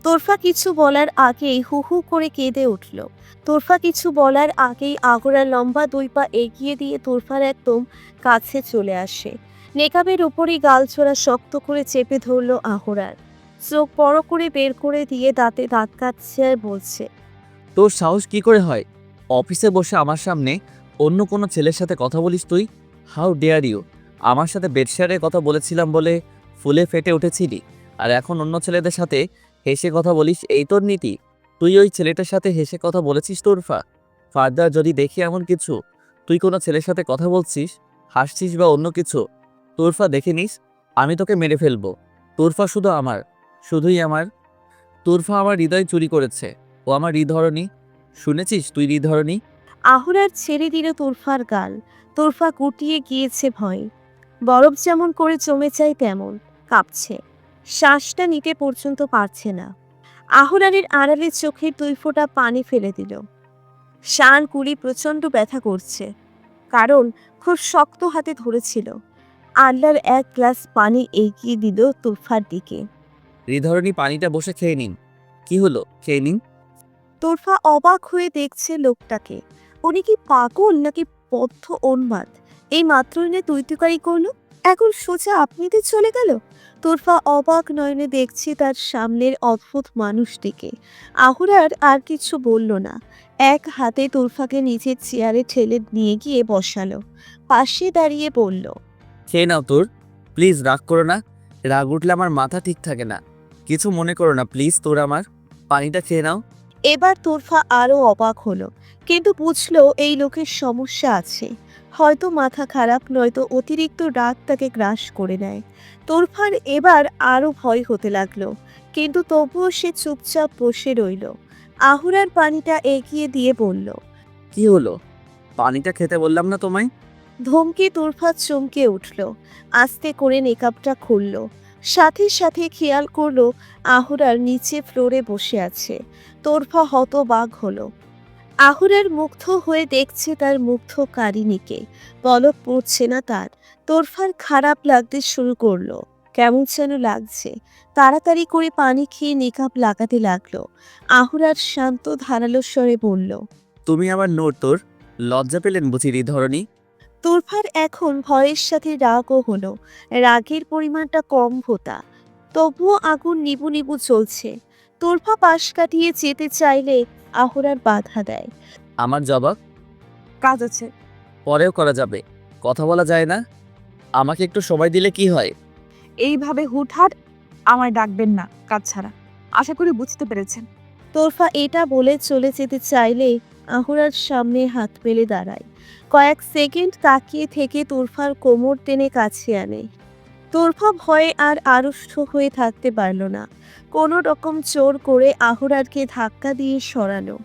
তোরফা কিছু বলার আগেই হু হু করে কেঁদে উঠল। তোরফা কিছু বলার আগেই আহুরা লম্বা 2 পা এগিয়ে দিয়ে তোরফার একদম কাছে চলে আসে। নেকাবের উপরই গালছোড়া শক্ত করে চেপে ধরল আহুরার। চোখ বড় করে বের করে দিয়ে দাঁতে দাঁত কাটছে আর বলছে, তোর সাহস কি করে হয় অফিসে বসে আমার সামনে অন্য কোনো ছেলের সাথে কথা বলিস তুই? How dare you! আমার সাথে বেডশেয়ারের কথা বলেছিলাম বলে ফুলে ফেটে উঠেছিলি, আর এখন অন্য ছেলেদের সাথে হেসে কথা বলিস, এই তোর নীতি? তুই ওই ছেলেটার সাথে হেসে কথা বলেছিস তোরফা? ফার্দার যদি দেখি এমন কিছু, তুই কোনো ছেলের সাথে কথা বলছিস, হাসছিস বা অন্য কিছু, তোরফা দেখে নিস আমি তোকে মেরে ফেলবো। তোরফা শুধু আমার, শুধুই আমার। তোরফা আমার হৃদয় চুরি করেছে, ও আমার হৃদয়ধরণী। শুনেছিস তুই হৃদয়ধরণী? আহুরার ছেড়ে দিল তোরফার গাল। তোরফা গুটিয়ে গিয়েছে ভয়ে। বরফ যেমন করে জমে যায় তেমন কাঁপছে, শ্বাসটা নিতে পর্যন্ত পারছে না। আহুরারের আড়ালে চোখের 2 ফোঁটা পানি ফেলে দিল। শান কুলি প্রচণ্ড ব্যথা করছে, কারণ খুব শক্ত হাতে ধরেছিল। আল্লাহর 1 গ্লাস পানি এগিয়ে দিল তোরফার দিকে। হৃদয়ধরণী পানিটা বসে খেয়ে নিন। কি হলো, খেয়ে নিন। তোরফা অবাক হয়ে দেখছে লোকটাকে। উনি কি পাগল নাকি বদ্ধ উন্মাদ? এই মাত্রই না তুই তুকারি করলো, এখন সোজা আপনিতে চলে গেল। তোরফা অবাক নয়নে দেখছে তার সামনের অদ্ভুত মানুষটিকে। আহুরার আর কিছু বলল না। এক হাতে তোরফাকে নিচের চেয়ারে ঠেলে নিয়ে গিয়ে বসালো। পাশে দাঁড়িয়ে বলল, খেয়ে নাও তোর, প্লিজ রাগ করো না। রাগ উঠলে আমার মাথা ঠিক থাকে না। কিছু মনে করো না প্লিজ, তোর আমার পানিটা খেয়ে নাও। এবার তোরফা আরো অবাক হলো, কিন্তু বুঝলো এই লোকের সমস্যা আছে। হয়তো মাথা খারাপ, নয়তো অতিরিক্ত রাগ তাকে গ্রাস করে নেয়। তোরফার এবার আরো ভয় হতে লাগলো, কিন্তু তবুও সে চুপচাপ বসে রইল। আহুরার পানিটা এগিয়ে দিয়ে বলল, কি হলো? পানিটা খেতে বললাম না তোমায়? ধমকে তোরফা চমকে উঠল। আস্তে করে নেকাবটা খুলল, সাথে সাথে খেয়াল করলো আহুরার নিচে ফ্লোরে বসে আছে। তোরফা হতবাক হলো। আহুরার মুগ্ধ হয়ে দেখছে তার মুগ্ধ কারিনীকে। পলক পড়ছে না তার। তোরফার খারাপ লাগতে শুরু করলো, কেমন যেন লাগছে। তাড়াতাড়ি করে পানি খেয়ে নেকাব লাগাতে লাগলো। আহুরার শান্ত ধারালো স্বরে বলল, তুমি আমার নোট, তোর লজ্জা পেলেন বুঝি হৃদয়ধরণী? তোরফার এখন ভয়ের সাথে রাগও হলো। রাগের পরিমাণটা কম ভোতা, তবুও আগুন নিবু নিবু চলছে। তোরফা পাশ কাটিয়ে যেতে চাইলে আহুরার বাধা দেয়। আমার জবাব কাজ আছে। পরেও করা যাবে, কথা বলা যায় না? আমাকে একটু সময় দিলে কি হয়? এইভাবে হুটহাট আমায় ডাকবেন না কাজ ছাড়া। আশা করি বুঝতে পেরেছেন। তোরফা এটা বলে চলে যেতে চাইলে আহুরার সামনে হাত মেলে দাঁড়ায়। কয়েক সেকেন্ড তাকিয়ে থেকে তোরফার কোমর টেনে কাছে আনে। তোরফা ভয়ে আর আড়ষ্ট হয়ে থাকতে পারল না। কোনো রকম জোর করে আহুরারকে ধাক্কা দিয়ে সরানো।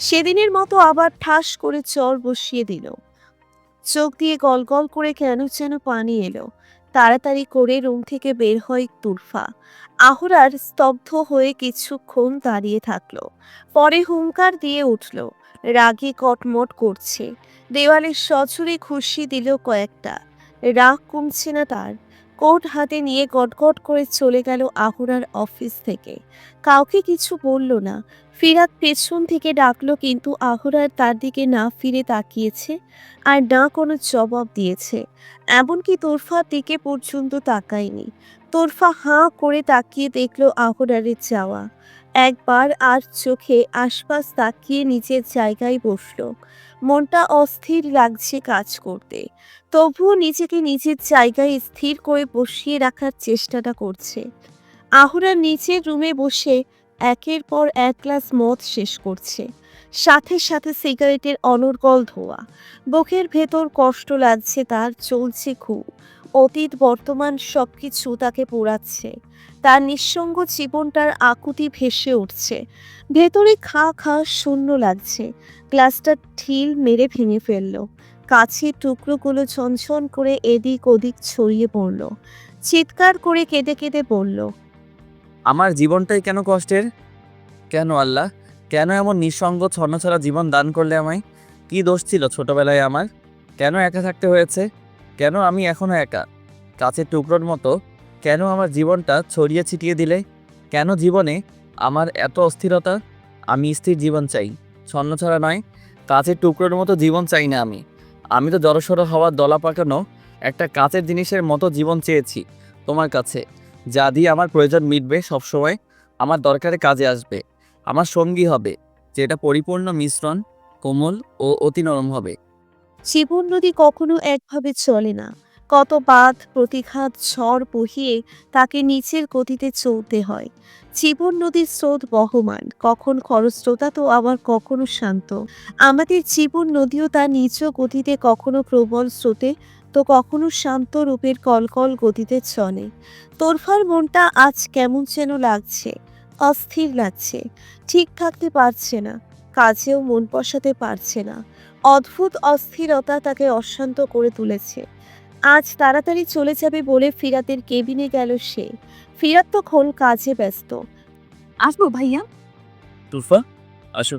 সেদিনের মতো আবার ঠাস করে চর বসিয়ে দিল। চোখ দিয়ে গলগল করে কেন যেন পানি এলো। তাড়াতাড়ি করে রুম থেকে বের হয় তুরফা। আহুরার স্তব্ধ হয়ে কিছুক্ষণ দাঁড়িয়ে থাকলো, পরে হুংকার দিয়ে উঠল। রাগে কটমট করছে, দেওয়ালে সজোরে খুশি দিল কয়েকটা। রাগ কমছে না তার। কোট হাতে নিয়ে গটগট করে চলে গেল আহুরার অফিস থেকে। কাউকে কিছু বলল না। ফিরাত পেছন থেকে ডাকলো, কিন্তু আহুরার তার দিকে না ফিরে তাকিয়েছে, আর না কোনো জবাব দিয়েছে। এমনকি তোরফার দিকে পর্যন্ত তাকায়নি। তোরফা হাঁ করে তাকিয়ে দেখলো আহুরারের যাওয়া। একবার আর চোখে আশপাশ তাকিয়ে নিজের জায়গায় বসলো। মনটা অস্থির লাগছে কাজ করতে, তবুও নিজেকে নিজের জায়গায় স্থির করে বসিয়ে রাখার চেষ্টাটা করছে। আহুরার নিচের রুমে বসে একের পর এক গ্লাস মদ শেষ করছে, সাথে সাথে সিগারেটের অনর্গল ধোঁয়া। বুকের ভেতর কষ্ট লাগছে তার, চলছে খুব। অতীত বর্তমান সবকিছু তাকে পোড়াচ্ছে। তার নিঃসঙ্গ জীবনটার আকুতি ভেসে উঠছে। ভেতরে খা খা শূন্য লাগছে। গ্লাসটা ঢিল মেরে ভেঙে ফেললো। কাছের টুকরোগুলো ঝনঝন করে এদিক ওদিক ছড়িয়ে পড়ল। চিৎকার করে কেঁদে কেঁদে বলল, আমার জীবনটাই কেন কষ্টের? কেন আল্লাহ, কেন এমন নিঃসঙ্গ ছন্নছাড়া জীবন দান করলে আমায়? কি দোষ ছিল ছোটবেলায় আমার? কেন একা থাকতে হয়েছে? কেন আমি এখনো একা, কাছের টুকরোর মতো? কেন আমার জীবনটা ছড়িয়ে ছিটিয়ে দিলে? কেন জীবনে আমার এত অস্থিরতা? আমি স্থির জীবন চাই, ছন্নছাড়া নয়। কাছের টুকরোর মতো জীবন চাই না আমি। আমি তো জড়সড় হওয়ার দলা পাকানো একটা কাচের জিনিসের মতো জীবন চেয়েছি তোমার কাছে। যা দিয়ে আমার প্রয়োজন মিটবে, সবসময় আমার দরকারে কাজে আসবে, আমার সঙ্গী হবে, যেটা পরিপূর্ণ মিশ্রণ, কোমল ও অতি নরম হবে। জীবন নদী কখনো একভাবে চলে না। কত বাঁধ প্রতিঘাত ঝড় বহিয়ে তাকে নিচের গতিতে চলতে হয়। জীবন নদীর স্রোত বহমান, কখন খরস্রোতা তো আবার কখনো শান্ত। আমাদের জীবন নদীও তার নিজ গতিতে কখনো প্রবল স্রোতে তো কখনো শান্ত রূপের কলকল গতিতে চলে। তোরফার মনটা আজ কেমন যেন লাগছে, অস্থির লাগছে, ঠিক থাকতে পারছে না, কাজেও মন বসাতে পারছে না। অদ্ভুত অস্থিরতা তাকে অশান্ত করে তুলেছে। আজ তাড়াতাড়ি চলে যাবে বলে ফিরাতের কেবিনে গেল সে। ফিরাত তখন কাজে ব্যস্ত। আসবো ভাইয়া? তুরফা, আসো।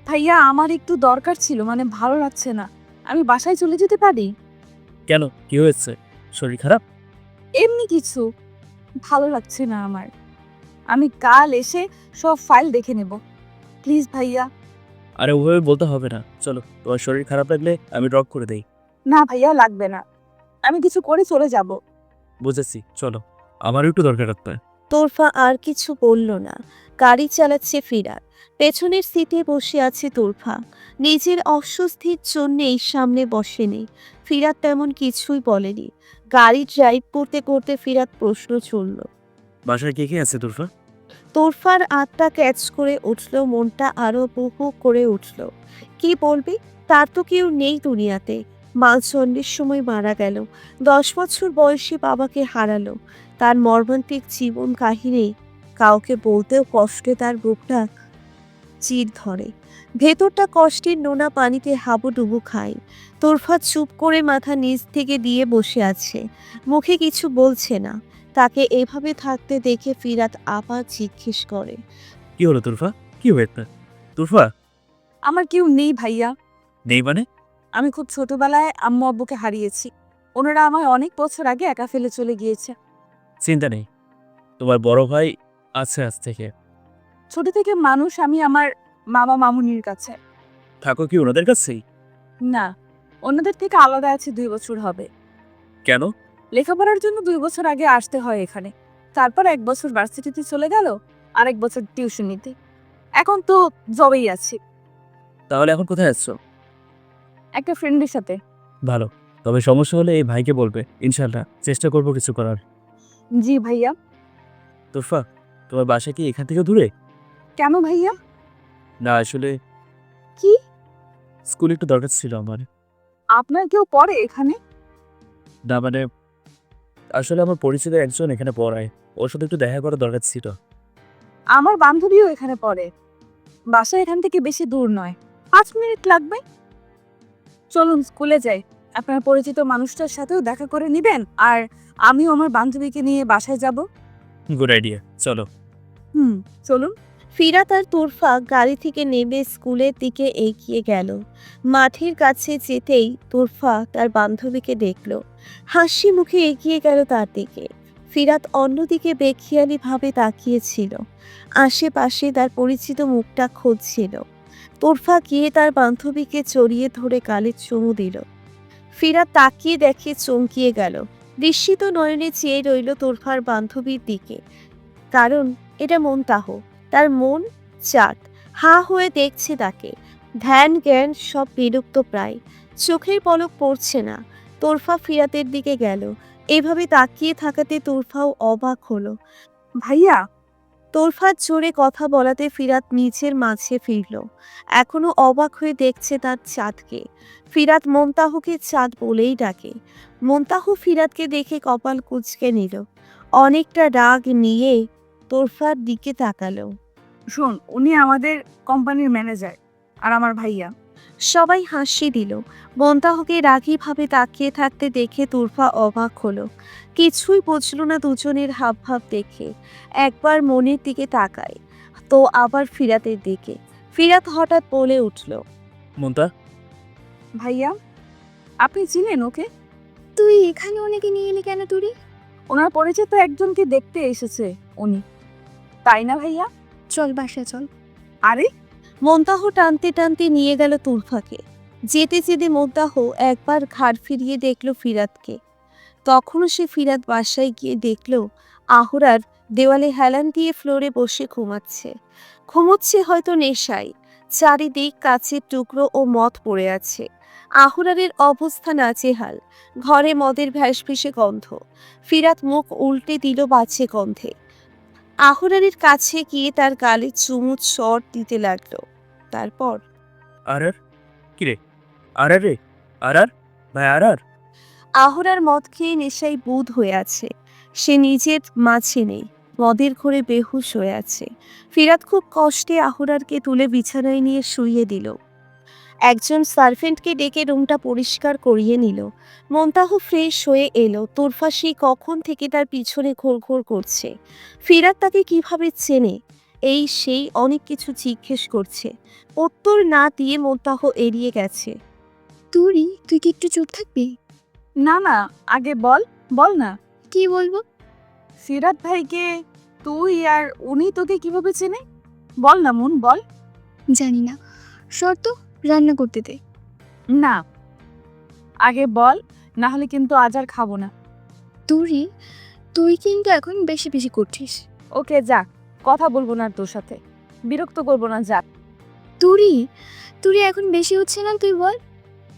ভাইয়া আমার একটু দরকার ছিল, মানে ভালো লাগছে না। আমি বাসায় চলে যেতে পারি? কেন, কি হয়েছে? শরীর খারাপ? এমনি কিছু, ভালো লাগছে না আমার। আমি কাল এসে সব ফাইল দেখে নেব, প্লিজ ভাইয়া। আরে ওভাবে বলতে হবে না, চলো। তোমার শরীর খারাপ লাগলে আমি ড্রপ করে দেই। না ভাইয়া, লাগবে না, আমি কিছু করে চলে যাব। বুঝেছি, চলো। আমারও একটু দরকার আপনার। তোরফা আর কিছু বলল না। গাড়ি চালাচ্ছে ফিরাত। পেছনের সিটে বসে আছে তোরফা। নিজের অস্বস্তির জন্যেই সামনে বসেনি। ফিরাত তেমন কিছুই বলেনি। গাড়ি ড্রাইভ করতে করতে ফিরাত প্রশ্ন ছুড়ল। বাসায় কে কে আছে তুরফা? তোরফার আত্মা ক্যাচ করে উঠল, মনটা আরো বহু করে উঠল। কি বলবি? তার তো কেউ নেই দুনিয়াতে। মা জন্মের সময় মারা গেল। 10 বছর বয়সে বাবাকে হারালো। তার মর্মান্তিক জীবন কাহিনী কাউকে বলতেও কষ্টে তার বুকটা চির ধরে। ভেতরটা কষ্টের নোনা পানিতে হাবুডুবু খায়। তোরফা চুপ করে মাথা নিচ থেকে দিয়ে বসে আছে, মুখে কিছু বলছে না। তাকে এভাবে থাকতে দেখে ফিরাত আবার জিজ্ঞেস করে। কি হলো তুরফা? কি হয়েছে তুরফা? আমার কেউ নেই ভাইয়া। নেই মানে? আমি খুব ছোটবেলায় আম্মু আব্বুকে হারিয়েছি। ওনারা আমায় অনেক বছর আগে একা ফেলে চলে গিয়েছে। চিন্তা নেই, তোমার বড় ভাই আছে আজ থেকে। ছোট থেকে মানুষ আমি আমার মামা মামুনির কাছে। থাকো কি ওনাদের কাছেই? না, অন্যদের থেকে আলাদা আছে 2 বছর হবে। কেন? লেখাপড়ার জন্য 2 বছর আগে আসতে হয় এখানে। তারপর 1 বছর ভার্সিটিতে চলে গেল, আর 1 বছর টিউশন নিতে। এখন তো জবেই আছি তাহলে এখন কোথায় আছো? একটা ফ্রেন্ডের সাথে। ভালো, তবে সমস্যা হলে এই ভাইকে বলবে, ইনশাল্লাহ চেষ্টা করবো কিছু করার। জি ভাইয়া। তুরফা, তোমার বাসা কি এখান থেকে দূরে? কেন ভাইয়া? না আসলে কি? স্কুলে একটু দরকার ছিল আমার। আপনার কেউ পড়ে এখানে? না মানে আসলে আমার পরিচিত একজন এখানে পড়ায়, ওর সাথে একটু দেখা করার দরকার ছিল। আমার বান্ধবীও এখানে পড়ে। বাসা এখান থেকে বেশি দূর নয়, 5 মিনিট লাগবে। চলুন স্কুলে যাই, আপনার পরিচিত মানুষটার সাথেও দেখা করে নিবেন, আর আমিও আমার বান্ধবীকে নিয়ে বাসায় যাব। গুড আইডিয়া, চলো। চলুন। ফিরাত আর তোরফা গাড়ি থেকে নেমে স্কুলের দিকে এগিয়ে গেল। মাঠের কাছে যেতেই তোরফা তার বান্ধবীকে দেখল। হাসি মুখে এগিয়ে গেল তার দিকে। ফিরাত অন্যদিকে বেখিয়ালি ভাবে তাকিয়েছিল, আশেপাশে তার পরিচিত মুখটা খুঁজছিল। তোরফা গিয়ে তার বান্ধবীকে জড়িয়ে ধরে গালে চুমু দিল। ফিরাত তাকিয়ে দেখে চমকিয়ে গেল। বিস্মিত নয়নে চেয়ে রইল তোরফার বান্ধবীর দিকে, কারণ এটা মুনতাহ। তার মন চাট, হাঁ হয়ে দেখছে তাকে। ধ্যান জ্ঞান সব বিলুপ্ত প্রায়, চোখের পলক পড়ছে না। তোরফা ফিরাতের দিকে গেল। এভাবে তাকিয়ে থাকাতে তোরফাও অবাক হলো। ভাইয়া। তোরফার জোরে কথা বলাতে ফিরাত নিচের মাঝে ফিরল। এখনো অবাক হয়ে দেখছে তার চাঁদকে। ফিরাত মুনতাহকে চাঁদ বলেই ডাকে। মুনতাহ ফিরাতকে দেখে কপাল কুঁচকে নিল। অনেকটা রাগ নিয়ে তোরফার দিকে তাকালো। শোন, উনি আমাদের কোম্পানির ম্যানেজার আর আমার ভাইয়া। সবাই হাসি দিল। মুনতাহকে রাগীভাবে তাকিয়ে থাকতে দেখে তোরফা অবাক হলো। কিছুই বুঝল না দুজনের হাবভাব দেখে। একবার মনের দিকে তাকায়, তো আবার ফিরাতের দিকে। ফিরাত হঠাৎ বলে উঠল, মুন্তা, ভাইয়া, আপনি চিনেন ওকে? তুই এখানে ওনাকে নিয়ে এলি কেন তুরি? ওনার পরিচিত একজনকে দেখতে এসেছে উনি, তাই না ভাইয়া? চল বাসা চল। আরে মুনতাহ টানতে টানতে নিয়ে গেল তুরফাকে। যেতে যেতে মুনতাহ একবার ঘাড় ফিরিয়ে দেখল ফিরাতকে। তখনও সে ফিরাত বাসায় গিয়ে দেখল আহুরার দেওয়ালে হেলান দিয়ে ফ্লোরে বসে ঘুমোচ্ছে হয়তো নেশায়। চারিদিক কাচের টুকরো ও মদ পড়ে আছে। আহুরারের অবস্থা নাজেহাল। ঘরে মদের ভ্যাসভেসে গন্ধ। ফিরাত মুখ উল্টে দিল বাজে গন্ধে। আহুরারের কাছে গিয়ে তার গালে চুমু চড় দিতে লাগলো। তারপর আরার কিরে আরার রে আরার ভাই আরার আহুরার মদ খেয়ে নেশায় বুঁদ হয়ে আছে। সে নিজের মাঝে নেই, মদের ঘরে বেহুশ হয়ে আছে। ফিরাত খুব কষ্টে আহুরারকে তুলে বিছানায় নিয়ে শুইয়ে দিল। একজন সার্ভেন্টকে ডেকে রুমটা পরিষ্কার করিয়ে নিল। মন্তাহ ফ্রেশ হয়ে এলো। তোরফা সেই কখন থেকে তার পিছনে ঘোর করছে। ফিরাত তাকে কিভাবে চেনে, এই সেই অনেক কিছু জিজ্ঞেস করছে। উত্তর না দিয়ে মন্তাহ এড়িয়ে গেছে। তুই কি একটু চুপ থাকবি? না না, আগে বল, বল না। কি বলবো? সিরাত ভাইকে তুই আর উনি তোকে কিভাবে চেনে? বল না মন, বল। জানি না, শর্ত রান্না করতে দে। না, আগে বল, না হলে কিন্তু আজ আর খাবো না। তুই কিন্তু এখন বেশি বেশি করছিস। ওকে যা, কথা বলবো না আর তোর সাথে, বিরক্ত করবো না, যা। তুই এখন বেশি হচ্ছে না? তুই বল।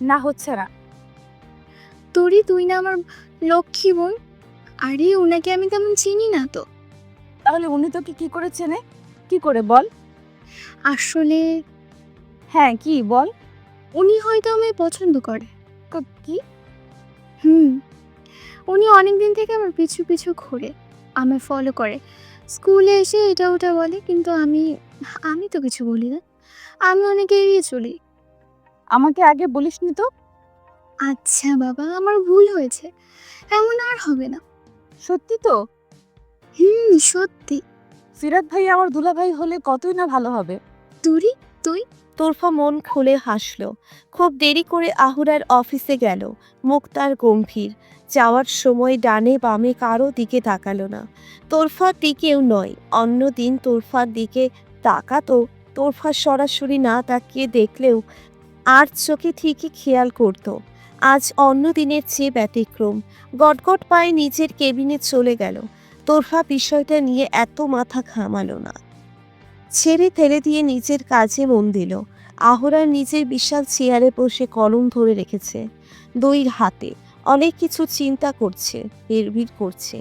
না হচ্ছে না। তুই না আমার লক্ষ্মী বোন। আরে ওনাকে আমি তেমন চিনি না তো। তাহলে উনি তোকে কি করে চেনে? কি করে বল? আসলে হ্যাঁ, কি বল? উনি হয়তো আমায় পছন্দ করে। কি? হুম, উনি অনেকদিন থেকে আমার পিছু পিছু ঘোরে, আমায় ফলো করে। স্কুলে এসে এটা ওটা বলে, কিন্তু আমি তো কিছু বলি না। আমি অনেক এড়িয়ে চলি। আমাকে আগে বলিসনি তো। আচ্ছা বাবা, আমার ভুল হয়েছে, এমন আর হবে না। সত্যি তো? সত্যি। সিরাত ভাই আমার দুলা ভাই হলে কতই না ভালো হবে। তুই তোরফা মন খুলে হাসল। খুব দেরি করে আহুরার অফিসে গেল। মুখ তার গম্ভীর। যাওয়ার সময় ডানে বামে কারো দিকে তাকালো না। তোরফার দিকেও নয়। অন্যদিন তোরফার দিকে তাকাতো। তোরফা সরাসরি না তাকিয়ে দেখলেও আর চোখে ঠিকই খেয়াল করত। আজ অন্য দিনের চেয়ে ব্যতিক্রম। গটগট পায়ে নিজের কেবিনে চলে গেল। তোরফা বিষয়টা নিয়ে এত মাথা ঘামালো না। ছেড়ে ফেলে দিয়ে নিজের কাজে মন দিল। আহরার নিজের বিশাল চেয়ারে বসে কলম ধরে রেখেছে দুই হাতে। অনেক কিছু চিন্তা করছে, বিড়বিড় করছে।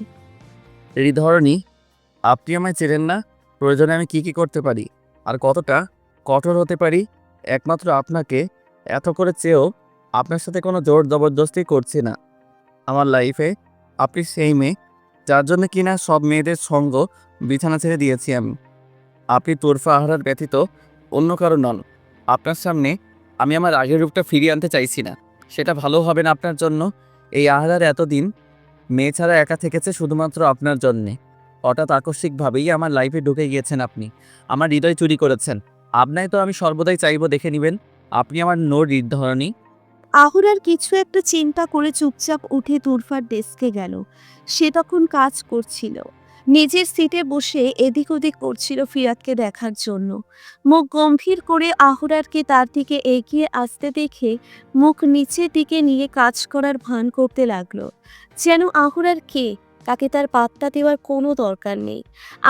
হৃদয়রণী, আপনি আমায় চেনেন না? প্রয়োজনে আমি কি করতে পারি আর কতটা কঠোর হতে পারি একমাত্র আপনাকে এত করে চেয়েও আপনার সাথে কোনো জোর জবরদস্তি করছি না। আমার লাইফে আপনি সেই মেয়ে যার জন্য কিনা সব মেয়েদের সঙ্গ বিছানা ছেড়ে দিয়েছি আমি। আপনি তোরফা আহরার ব্যতীত অন্য কারো নন। আপনার সামনে আমি আমার আগের রূপটা ফিরিয়ে আনতে চাইছি না। সেটা ভালো হবে না আপনার জন্য। এই আহরার এতদিন মেয়ে ছাড়া একা থেকেছে শুধুমাত্র আপনার জন্যে। হঠাৎ আকস্মিকভাবেই আমার লাইফে ঢুকে গিয়েছেন আপনি। আমার হৃদয় চুরি করেছেন। আপনায় তো আমি সর্বদাই চাইবো দেখে নেবেন। আপনি আমার হৃদয়রণী। আহুরার কিছু একটা চিন্তা করে চুপচাপ উঠে তুরফার ডেস্কে গেল। সে তখন কাজ করছিল। নিজের সিটে বসে এদিক ওদিক করছিল ফিরাতকে দেখার জন্য। মুখ গম্ভীর করে আহুরারকে তার দিকে এগিয়ে আসতে দেখে মুখ নিচের দিকে নিয়ে কাজ করার ভান করতে লাগলো। যেন আহুরার কে, তাকে তার পাত্তা দেওয়ার কোনো দরকার নেই।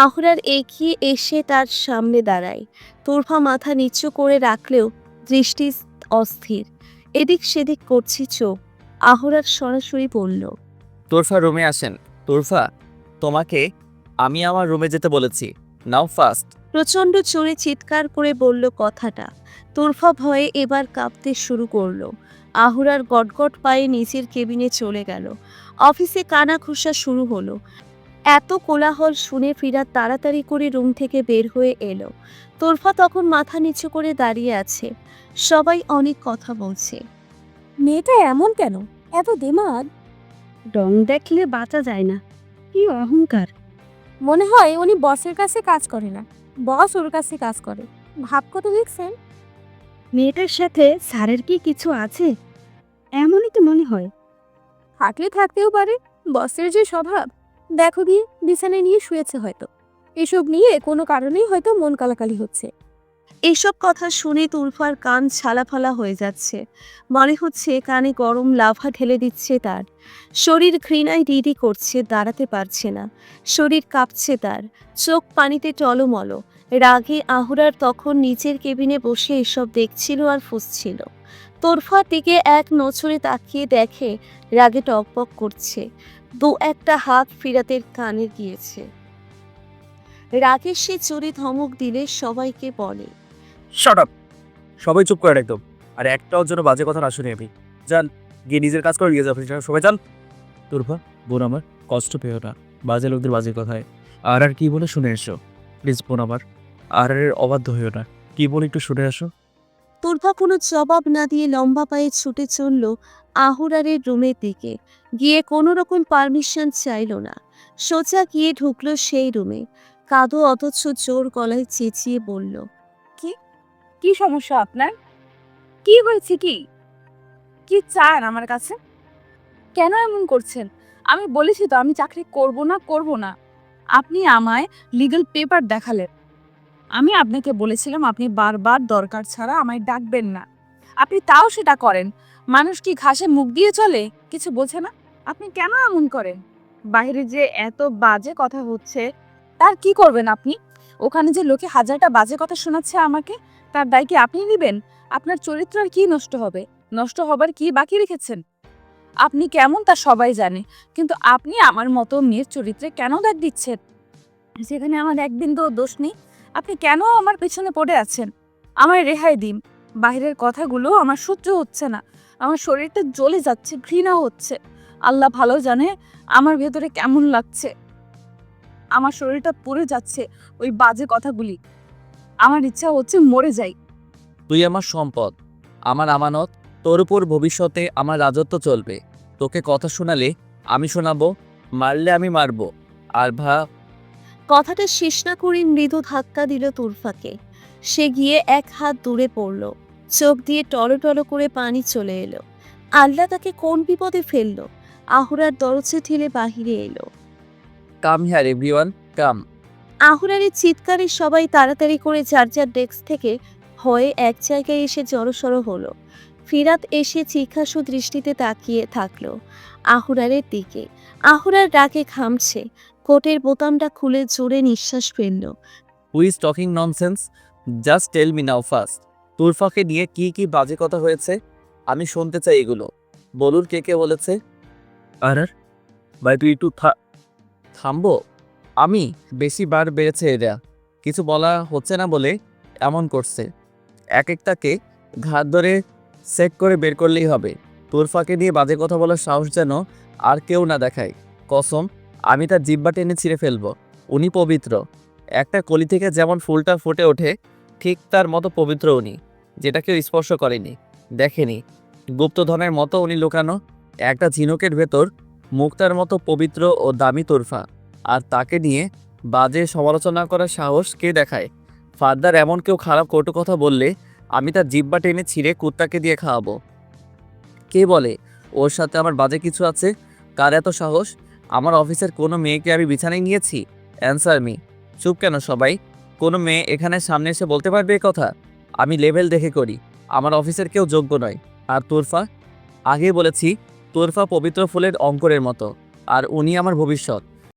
আহুরার এগিয়ে এসে তার সামনে দাঁড়ায়। তুরফা মাথা নিচু করে রাখলেও দৃষ্টি অস্থির। এদিক সেদিক করছি চোখ। আহরার সরাসরি বলল, তোরফা রুমে আসেন। তোরফা, তোমাকে আমি আমার রুমে যেতে বলেছি। নাও ফাস্ট। প্রচণ্ড জোরে চিৎকার করে বলল কথাটা। তুরফা ভয়ে এবার কাঁপতে শুরু করলো। আহুরার গটগট পায়ে নিচের কেবিনে চলে গেল। অফিসে কানাঘুষা শুরু হলো। এত কোলাহল শুনে ফিরাত তাড়াতাড়ি করে রুম থেকে বের হয়ে এলো। তোরফা তখন মাথা নিচু করে দাঁড়িয়ে আছে। সবাই অনেক কথা বলছে। মেয়েটা এমন কেন? এত দেমাগ। রং দেখলে বাঁচা যায় না, কি অহংকার। মনে হয় উনি বসের কাছে কাজ করে না, বস ওর কাছে কাজ করে। ভাব কত দেখছেন? মেয়েটার সাথে স্যারের কি কিছু আছে? এমনই তো মনে হয়। থাকলে থাকতেও পারে। বসের যে স্বভাব, দেখো গিয়ে বিছানায় নিয়ে শুয়েছে হয়তো। এসব নিয়ে কোনো কারণেই হয়তো মন কালাকালি হচ্ছে। এইসব কথা শুনে তুরফার কান ছালাফালা হয়ে যাচ্ছে। মনে হচ্ছে কানে গরম লাভা ঢেলে দিচ্ছে তার। শরীর ঘৃণায় রিরি করছে, দাঁড়াতে পারছে না। শরীর কাঁপছে তার, চোখ পানিতে টলমল। রাগে আহুরার তখন নিচের কেবিনে বসে এসব দেখছিল আর ফুঁসছিল। তোরফার দিকে এক নজরে তাকিয়ে দেখে রাগে টকবক করছে। দু একটা হাত ফিরাতের কানে গিয়েছে। রাগে সে চুরি ধমক দিলে সবাইকে বলে, শাট আপ! সবাই চুপ করে একদম। আর একটাও যেন বাজে কথা না শুনি আমি। যান, গিয়ে নিজের কাজ করে নিয়ে যাও, সবাই যান। তুরফা, বোন আমার, কষ্ট পেও না বাজে লোকদের বাজে কথায়। আর কি বলে শুনে এসো প্লিজ বোন আমার। আর অবাধ্য হইও না, কি বলে একটু শুনে আসো। তুরফা কোনো জবাব না দিয়ে লম্বা পায়ে ছুটে চলল আহুরারের রুমের দিকে। গিয়ে কোনো রকম পারমিশন চাইল না, সোজা গিয়ে ঢুকলো সেই রুমে। কাদো অথচ জোর গলায় চেঁচিয়ে বলল, কি সমস্যা আপনার? কি হয়েছে? কি চান আমার কাছে? কেন এমন করছেন? আমি বলেছি তো আমি চাকরি করব না। আপনি আমায় লিগ্যাল পেপার দেখালেন। আমি আপনাকে বলেছিলাম আপনি বারবার দরকার ছাড়া আমায় ডাকবেন না। আপনি তাও সেটা করেন। মানুষ কি ঘাসে মুখ দিয়ে চলে? কিছু বোঝে না? আপনি কেন এমন করেন? বাইরে যে এত বাজে কথা হচ্ছে, তার কি করবেন আপনি? ওখানে যে লোকে হাজারটা বাজে কথা শোনাচ্ছে আমাকে, তার দায় কি আপনি নেবেন? আপনার চরিত্র আর কি নষ্ট হবে? নষ্ট হবার কি বাকি রেখেছেন? আপনি কেমন তা সবাই জানে, কিন্তু আপনি আমার মতো মেয়ের চরিত্রে কেন দাগ দিচ্ছেন? সেখানে আমার এক বিন্দুও দোষ নেই। আপনি কেন আমার পেছনে পড়ে আছেন? আমায় রেহাই দিন। বাইরের কথাগুলো আমার সহ্য হচ্ছে না। আমার শরীরটা জ্বলে যাচ্ছে, ঘৃণা হচ্ছে। আল্লাহ ভালো জানে আমার ভেতরে কেমন লাগছে। আমার শরীরটা পুড়ে যাচ্ছে ওই বাজে কথাগুলি। আমার ইচ্ছা হচ্ছে মরে যাই। তুই আমার সম্পদ, আমার আমানত। তোর উপর ভবিষ্যতে আমার রাজত্ব চলবে। তোকে কথা শোনালে আমি শোনাবো, মারলে আমি মারবো। আর কথাটা শেষ না করে মৃদু ধাক্কা দিল তুরফাকে। সে গিয়ে এক হাত দূরে পড়ল। চোখ দিয়ে টলটল করে পানি চলে এলো। আল্লাহ তাকে কোন বিপদে ফেললো। আহুরার দরজা ঠেলে বাহিরে এলো। কাম হিয়ার এভরিওয়ান, কাম। আহুরারের চিৎকারে সবাই তাড়াতাড়ি করে যার যার ডেস্ক থেকে হয়ে এক জায়গায় এসে জড়সড় হলো। ফিরাত এসে জিজ্ঞাসু দৃষ্টিতে তাকিয়ে থাকলো আহুরারের দিকে। আহুরার রাগে ঘামছে, কোটের বোতামটা খুলে জোরে নিঃশ্বাস ফেলল। Who is talking nonsense? Just tell me now first. তুরফাকে নিয়ে কি বাজে কথা হয়েছে আমি শুনতে চাই এগুলো। বলুন কে বলেছে? আর ভাই তুই একটু থামবো? আমি বেশি বার বেড়েছে এরা। কিছু বলা হচ্ছে না বলে এমন করছে। এক একটাকে ঘাট ধরে চেক করে বের করলেই হবে। তুরফাকে নিয়ে বাজে কথা বলার সাহস যেন আর কেউ না দেখায়। কসম, আমি তার জিব্বা টেনে ছিঁড়ে ফেলবো। উনি পবিত্র। একটা কলি থেকে যেমন ফুলটা ফুটে ওঠে, ঠিক তার মতো পবিত্র উনি, যেটা কেউ স্পর্শ করেনি, দেখেনি। গুপ্তধনের মতো উনি লুকানো একটা ঝিনুকের ভেতর মুক্তার মতো পবিত্র ও দামি তুরফা। আর তাকে নিয়ে বাজে সমালোচনা করার সাহস কে দেখায়? ফার্দার এমন কেউ খারাপ কটু কথা বললে আমি তার জিব্বা টেনে ছিঁড়ে কুত্তাকে দিয়ে খাওয়াবো। কে বলে ওর সাথে আমার বাজে কিছু আছে? কার এত সাহস? আমার অফিসের কোনো মেয়েকে আমি বিছানায় নিয়েছি? Answer me. চুপ কেন সবাই? কোনো মেয়ে এখানে সামনে এসে বলতে পারবে এ কথা? আমি লেভেল দেখে করি। আমার অফিসের কেউ যোগ্য নয়। আর তুরফা? আগেই বলেছি, তুরফা পবিত্র ফুলের অঙ্কুরের মতো, আর উনি আমার ভবিষ্যৎ।